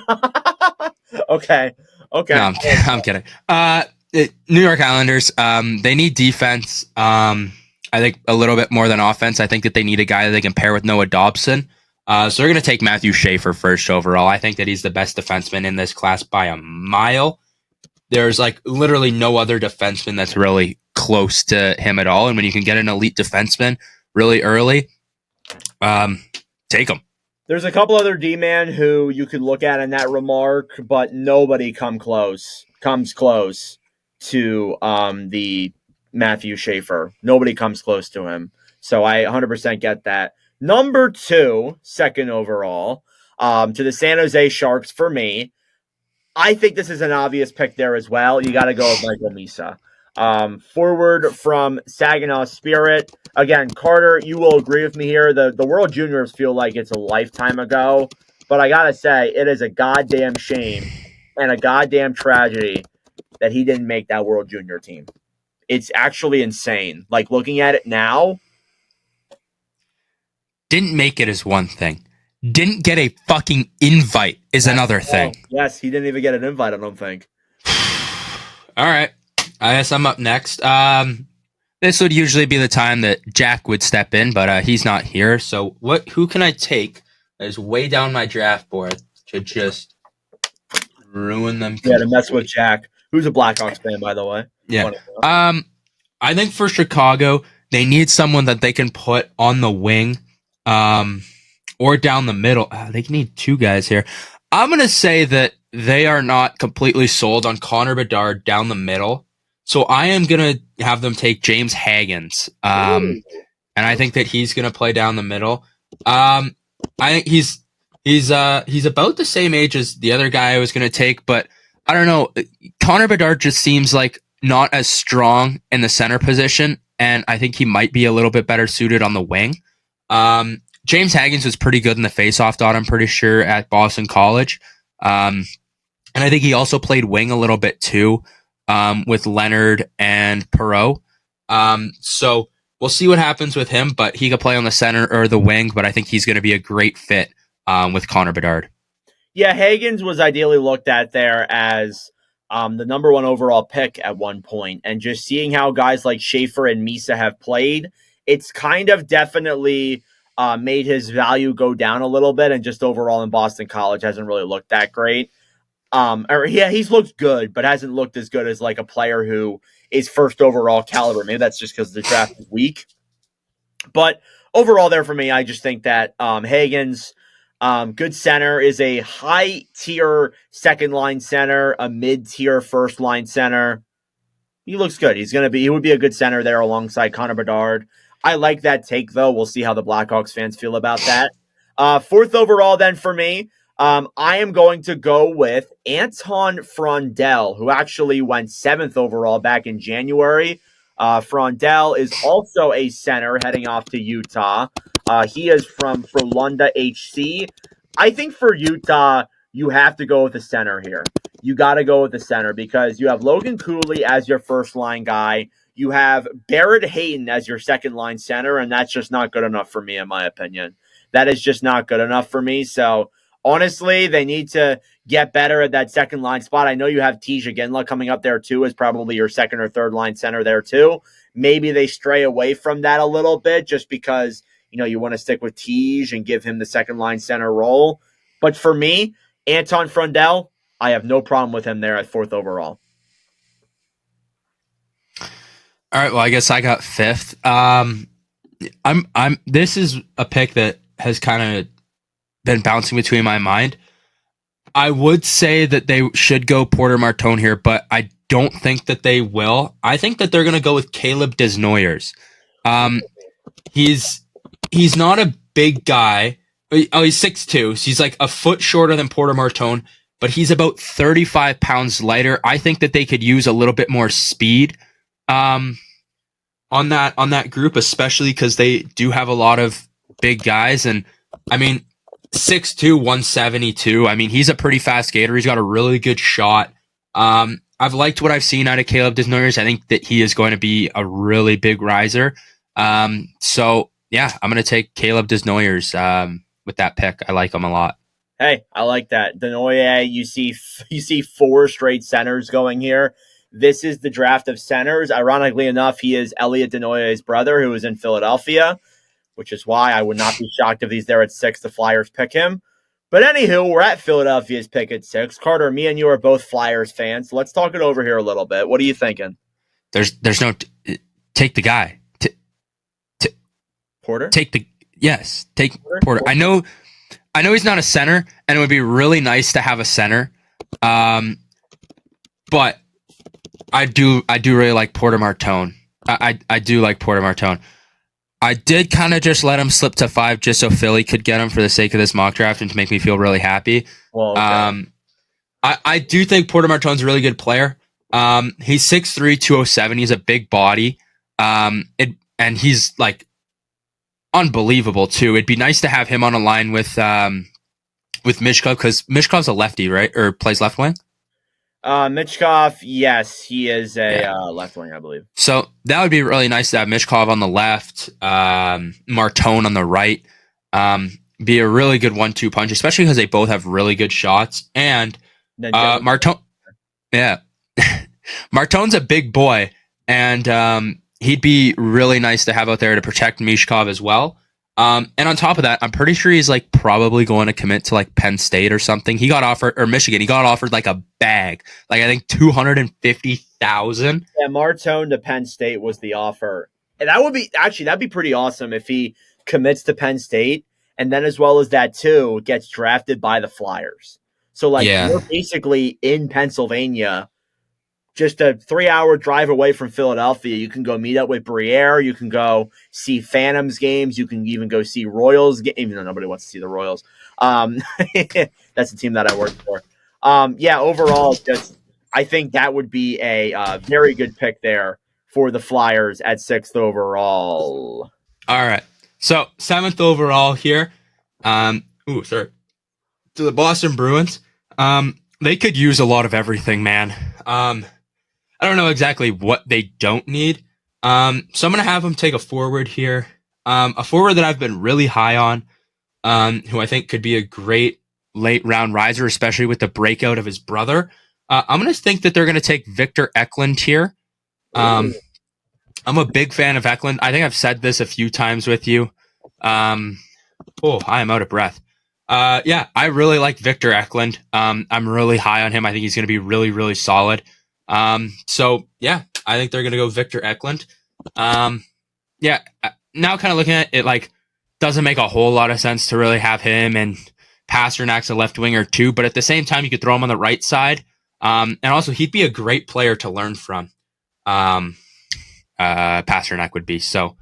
Okay. No, I'm kidding. New York Islanders, they need defense. I think a little bit more than offense. I think that they need a guy that they can pair with Noah Dobson. So they're going to take Matthew Schaefer first overall. I think that he's the best defenseman in this class by a mile. There's like literally no other defenseman that's really close to him at all. And when you can get an elite defenseman really early, take him. There's a couple other D-man who you could look at in that remark, but nobody comes close to the Matthew Schaefer. Nobody comes close to him. So I 100% get that. Number 2, second overall, to the San Jose Sharks for me. I think this is an obvious pick there as well. You got to go with Michael Misa. Forward from Saginaw Spirit. Again, Carter, you will agree with me here. The World Juniors feel like it's a lifetime ago. But I got to say, it is a goddamn shame and a goddamn tragedy that he didn't make that World Junior team. It's actually insane. Like, looking at it now. Didn't make it is one thing. Didn't get a fucking invite is another thing. Yes, he didn't even get an invite, I don't think. All right. I guess I'm up next. This would usually be the time that Jack would step in, but he's not here. So who can I take that is way down my draft board to just ruin them? Yeah, to mess with Jack, who's a Blackhawks fan, by the way. Yeah. I think for Chicago, they need someone that they can put on the wing or down the middle. They need 2 guys here. I'm going to say that they are not completely sold on Connor Bedard down the middle. So I am going to have them take James Haggins. And I think that he's going to play down the middle. I think he's about the same age as the other guy I was going to take, but I don't know. Connor Bedard just seems like not as strong in the center position, and I think he might be a little bit better suited on the wing. James Haggins was pretty good in the faceoff dot, I'm pretty sure, at Boston College. And I think he also played wing a little bit too, with Leonard and Perot. So we'll see what happens with him, but he could play on the center or the wing, but I think he's going to be a great fit with Connor Bedard. Yeah, Hagens was ideally looked at there as the number 1 overall pick at one point, and just seeing how guys like Schaefer and Misa have played, it's kind of definitely made his value go down a little bit, and just overall in Boston College hasn't really looked that great. He's looked good, but hasn't looked as good as like a player who is first overall caliber. Maybe that's just because the draft is weak. But overall there for me, I just think that Hagens, good center, is a high-tier second-line center, a mid-tier first-line center. He looks good. He would be a good center there alongside Connor Bedard. I like that take, though. We'll see how the Blackhawks fans feel about that. 4th overall, then, for me, I am going to go with Anton Frondell, who actually went 7th overall back in January. Frondell is also a center heading off to Utah. He is from Frölunda HC. I think for Utah, you have to go with the center here. You got to go with the center because you have Logan Cooley as your first-line guy. You have Barrett Hayton as your second-line center, and that's just not good enough for me, in my opinion. That is just not good enough for me. So, honestly, they need to get better at that second-line spot. I know you have Tija Ginla coming up there, too, as probably your second or third-line center there, too. Maybe they stray away from that a little bit just because, you want to stick with Tej and give him the second-line center role. But for me, Anton Frondell, I have no problem with him there at 4th overall. All right, well, I guess I got 5th. This is a pick that has kind of been bouncing between my mind. I would say that they should go Porter Martone here, but I don't think that they will. I think that they're going to go with Caleb Desnoyers. He's not a big guy. Oh, he's 6'2", so he's like a foot shorter than Porter Martone, but he's about 35 pounds lighter. I think that they could use a little bit more speed on that group, especially because they do have a lot of big guys. And I mean, 6'2", 172. I mean, he's a pretty fast skater. He's got a really good shot. I've liked what I've seen out of Caleb Desnoyers. I think that he is going to be a really big riser. So yeah, I'm going to take Caleb Desnoyers with that pick. I like him a lot. Hey, I like that. Desnoyers, you see 4 straight centers going here. This is the draft of centers. Ironically enough, he is Elliot Desnoyers' brother, who is in Philadelphia, which is why I would not be shocked if he's there at 6. The Flyers pick him. But anywho, we're at Philadelphia's pick at 6. Carter, me and you are both Flyers fans. So let's talk it over here a little bit. What are you thinking? There's no take the guy. Porter? Take Porter. I know he's not a center, and it would be really nice to have a center. But I do really like Porter Martone. I do like Porter Martone. I did kind of just let him slip to 5 just so Philly could get him for the sake of this mock draft and to make me feel really happy. Well, okay. I do think Porter Martone's a really good player. He's 6'3", 207. He's a big body. And he's like unbelievable too. It'd be nice to have him on a line with Mishkov, because Mishkov's a lefty, right? Or plays left wing? Michkov, yes, he is a left wing, I believe. So that would be really nice to have Mishkov on the left, Martone on the right. Be a really good 1-2 punch, especially because they both have really good shots. And Martone, yeah, Martone's a big boy, and he'd be really nice to have out there to protect Mishkov as well. And on top of that, I'm pretty sure he's like probably going to commit to like Penn State or something. He got offered, or Michigan. He got offered like a bag, like I think $250,000. Yeah, Martone to Penn State was the offer, and that'd be pretty awesome if he commits to Penn State, and then as well as that too gets drafted by the Flyers. So like you're basically in Pennsylvania. Just a 3-hour drive away from Philadelphia. You can go meet up with Briere. You can go see Phantoms games. You can even go see Royals games, even though nobody wants to see the Royals. That's the team that I work for. Overall, I think that would be a very good pick there for the Flyers at 6th overall. All right. So 7th overall here. To the Boston Bruins. They could use a lot of everything, man. I don't know exactly what they don't need. So I'm going to have them take a forward here. A forward that I've been really high on, who I think could be a great late round riser, especially with the breakout of his brother. I'm going to think that they're going to take Victor Eklund here. I'm a big fan of Eklund. I think I've said this a few times with you. I am out of breath. I really like Victor Eklund. I'm really high on him. I think he's going to be really, really solid. I think they're going to go Victor Eklund. Now kind of looking at it, like, doesn't make a whole lot of sense to really have him and Pasternak's a left winger too, but at the same time, you could throw him on the right side. And also he'd be a great player to learn from. Pasternak would be. So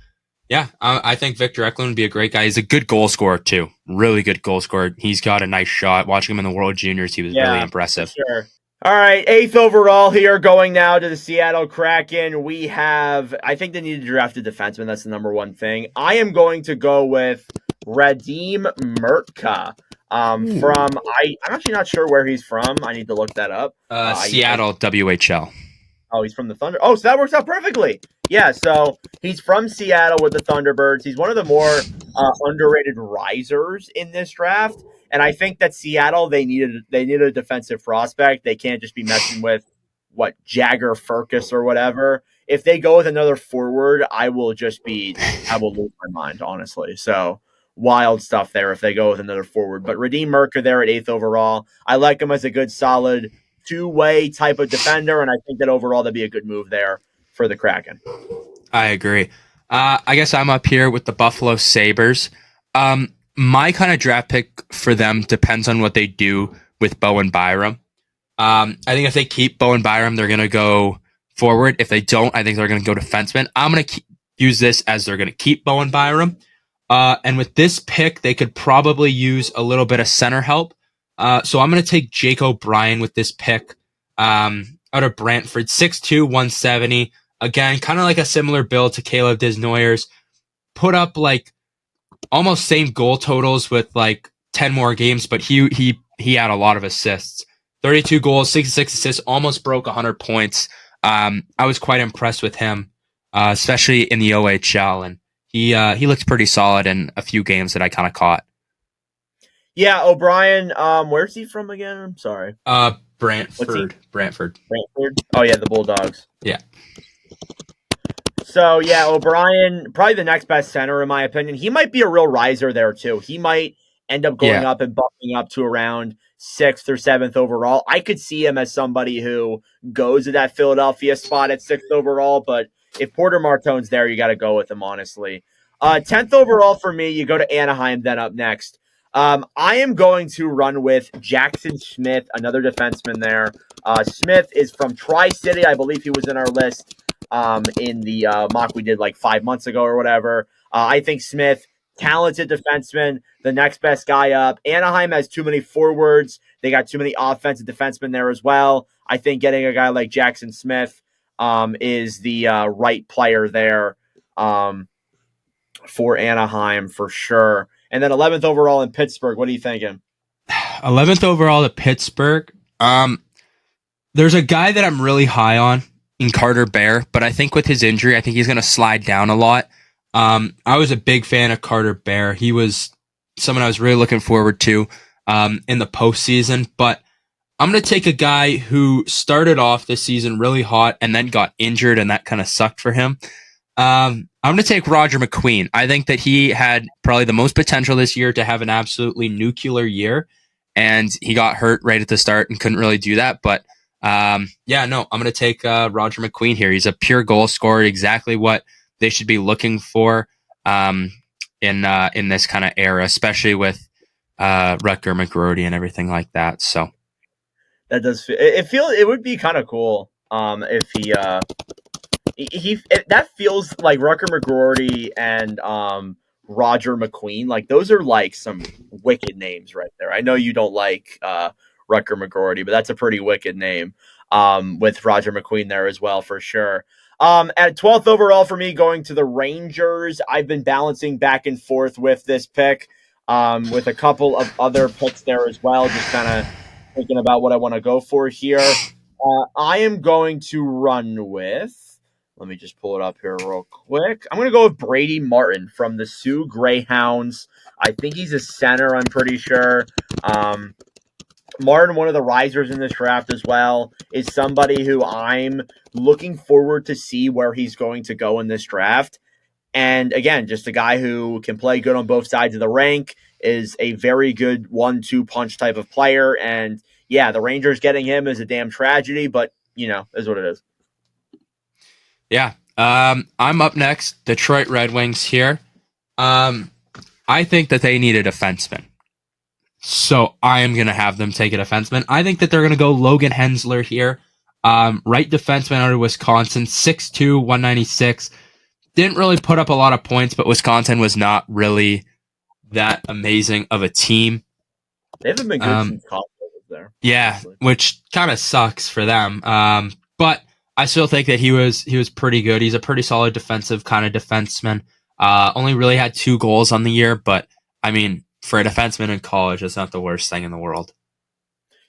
I think Victor Eklund would be a great guy. He's a good goal scorer too. Really good goal scorer. He's got a nice shot. Watching him in the World Juniors, he was really impressive. Sure. All right, 8th overall here, going now to the Seattle Kraken. We have, I think they need to draft a defenseman. That's the number one thing. I am going to go with Radim Mertka. I'm actually not sure where he's from. I need to look that up. Seattle WHL. Oh, he's from the Thunder. Oh, so that works out perfectly. Yeah, so he's from Seattle with the Thunderbirds. He's one of the more underrated risers in this draft. And I think that Seattle, they needed a defensive prospect. They can't just be messing with Jagger Furcus or whatever. If they go with another forward, I will lose my mind, honestly. So wild stuff there if they go with another forward. But Radim Merker there at 8th overall. I like him as a good, solid two-way type of defender, and I think that overall that'd be a good move there for the Kraken. I agree. I guess I'm up here with the Buffalo Sabres. My kind of draft pick for them depends on what they do with Bowen Byram. I think if they keep Bowen Byram, they're going to go forward. If they don't, I think they're going to go defenseman. I'm going to use this as they're going to keep Bowen Byram. And with this pick, they could probably use a little bit of center help. So I'm going to take Jake O'Brien with this pick out of Brantford, 6'2", 170. Again, kind of like a similar build to Caleb Desnoyers. Put up like almost same goal totals with like 10 more games, but he had a lot of assists. 32 goals, 66 assists, almost broke 100 points. I was quite impressed with him, especially in the OHL, and he looked pretty solid in a few games that I kind of caught. Yeah, O'Brien, where's he from again? I'm sorry. Brantford. Oh, yeah, the Bulldogs. Yeah. So, yeah, O'Brien, probably the next best center, in my opinion. He might be a real riser there, too. He might end up going up and bumping up to around 6th or 7th overall. I could see him as somebody who goes to that Philadelphia spot at 6th overall, but if Porter Martone's there, you got to go with him, honestly. 10th overall for me, you go to Anaheim then up next. I am going to run with Jackson Smith, another defenseman there. Smith is from Tri-City. I believe he was in our list in the mock we did like 5 months ago or whatever. I think Smith, talented defenseman, the next best guy up. Anaheim has too many forwards. They got too many offensive defensemen there as well. I think getting a guy like Jackson Smith is the right player there for Anaheim for sure. And then 11th overall in Pittsburgh. What are you thinking? 11th overall at Pittsburgh. There's a guy that I'm really high on in Carter Bear, but I think with his injury, I think he's going to slide down a lot. I was a big fan of Carter Bear. He was someone I was really looking forward to in the postseason, but I'm going to take a guy who started off this season really hot and then got injured, and that kind of sucked for him. I'm going to take Roger McQueen. I think that he had probably the most potential this year to have an absolutely nuclear year, and he got hurt right at the start and couldn't really do that. But I'm going to take Roger McQueen here. He's a pure goal scorer, exactly what they should be looking for in this kind of era, especially with Rutger McGroarty and everything like that. So that does it would be kind of cool if that feels like Rutger McGroarty and Roger McQueen. Like those are like some wicked names right there. I know you don't like Rutger McGroarty, but that's a pretty wicked name with Roger McQueen there as well for sure. At 12th overall for me, going to the Rangers. I've been balancing back and forth with this pick, with a couple of other picks there as well. Just kind of thinking about what I want to go for here. I am going to run with. Let me just pull it up here real quick. I'm going to go with Brady Martin from the Sioux Greyhounds. I think he's a center, I'm pretty sure. Martin, one of the risers in this draft as well, is somebody who I'm looking forward to see where he's going to go in this draft. And again, just a guy who can play good on both sides of the rank, is a very good 1-2 punch type of player. And yeah, the Rangers getting him is a damn tragedy, but is what it is. Yeah. I'm up next. Detroit Red Wings here. I think that they need a defenseman. So I am going to have them take a defenseman. I think that they're going to go Logan Hensler here. Right defenseman out of Wisconsin, 6'2", 196. Didn't really put up a lot of points, but Wisconsin was not really that amazing of a team. They haven't been good since college was there. Yeah, honestly. Which kind of sucks for them. But I still think that he was pretty good. He's a pretty solid defensive kind of defenseman. Only really had 2 goals on the year, but I mean, for a defenseman in college, it's not the worst thing in the world.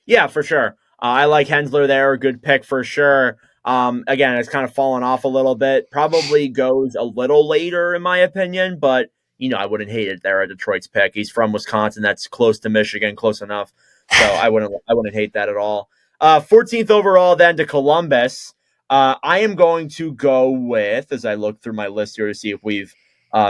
Yeah, for sure. I like Hensler there. Good pick for sure. Again, it's kind of fallen off a little bit. Probably goes a little later, in my opinion, but I wouldn't hate it there at Detroit's pick. He's from Wisconsin. That's close to Michigan, close enough. So I wouldn't hate that at all. 14th overall then to Columbus. I am going to go with, as I look through my list here to see if we've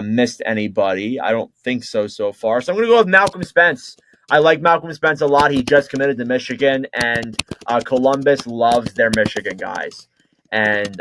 missed anybody. I don't think so far. So I'm going to go with Malcolm Spence. I like Malcolm Spence a lot. He just committed to Michigan, and Columbus loves their Michigan guys. And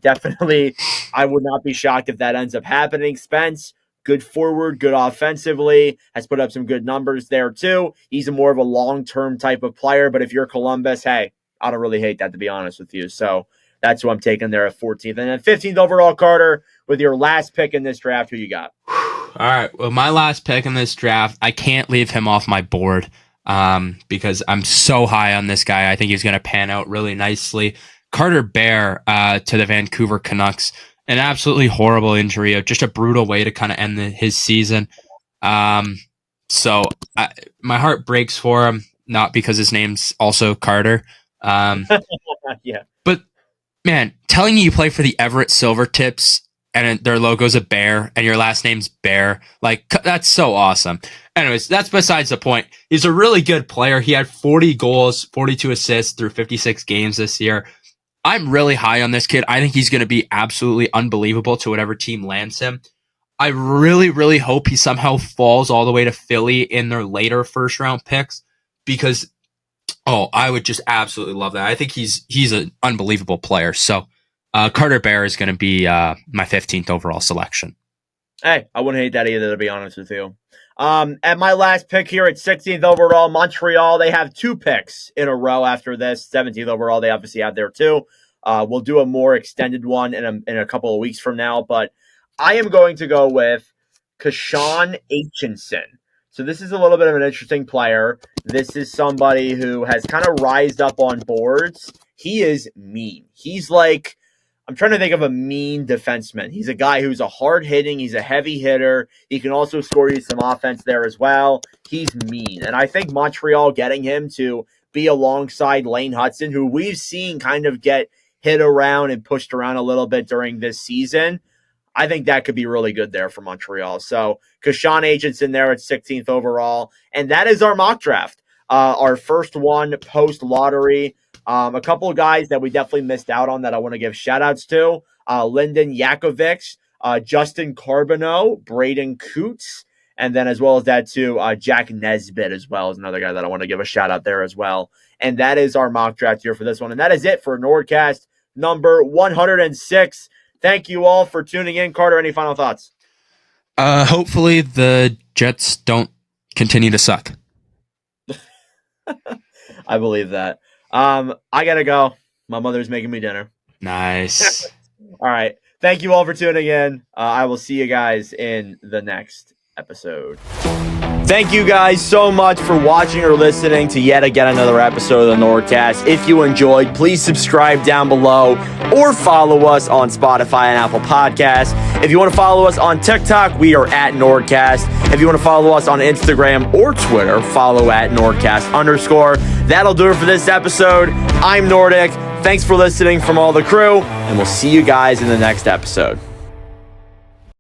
definitely, I would not be shocked if that ends up happening. Spence, good forward, good offensively, has put up some good numbers there too. He's more of a long-term type of player, but if you're Columbus, hey, I don't really hate that, to be honest with you. So that's who I'm taking there at 14th. And then 15th overall, Carter, with your last pick in this draft, who you got? All right. Well, my last pick in this draft, I can't leave him off my board because I'm so high on this guy. I think he's going to pan out really nicely. Carter Bear to the Vancouver Canucks. An absolutely horrible injury, just a brutal way to kind of end his season. So my heart breaks for him, not because his name's also Carter. Yeah. But, man, telling you play for the Everett Silvertips and their logo's a bear, and your last name's Bear. Like, that's so awesome. Anyways, that's besides the point. He's a really good player. He had 40 goals, 42 assists through 56 games this year. I'm really high on this kid. I think he's going to be absolutely unbelievable to whatever team lands him. I really, really hope he somehow falls all the way to Philly in their later first-round picks because, I would just absolutely love that. I think he's an unbelievable player. So, Carter Bear is going to be my 15th overall selection. Hey, I wouldn't hate that either, to be honest with you. At my last pick here at 16th overall, Montreal, they have 2 picks in a row after this. 17th overall, they obviously have there too. We'll do a more extended one in a couple of weeks from now, but I am going to go with Kashawn Aitchison. So this is a little bit of an interesting player. This is somebody who has kind of rised up on boards. He is mean. He's like, I'm trying to think of a mean defenseman. He's a guy who's a hard hitting. He's a heavy hitter. He can also score you some offense there as well. He's mean. And I think Montreal getting him to be alongside Lane Hudson, who we've seen kind of get hit around and pushed around a little bit during this season, I think that could be really good there for Montreal. So Kashawn Aitchison there at 16th overall. And that is our mock draft. Our first one post-lottery. A couple of guys that we definitely missed out on that I want to give shout-outs to. Lyndon Yakovic, Justin Carbonneau, Braden Coots, and then as well as that too, Jack Nesbitt as well is another guy that I want to give a shout-out there as well. And that is our mock draft here for this one. And that is it for NORDCAST number 106. Thank you all for tuning in. Carter, any final thoughts? Hopefully the Jets don't continue to suck. I believe that. I gotta go. My mother's making me dinner. Nice. All right. Thank you all for tuning in. I will see you guys in the next episode. Thank you guys so much for watching or listening to yet again another episode of the Nordcast. If you enjoyed, please subscribe down below or follow us on Spotify and Apple Podcasts. If you want to follow us on TikTok, we are at Nordcast. If you want to follow us on Instagram or Twitter, follow at Nordcast_. That'll do it for this episode. I'm Nordic. Thanks for listening from all the crew, and we'll see you guys in the next episode.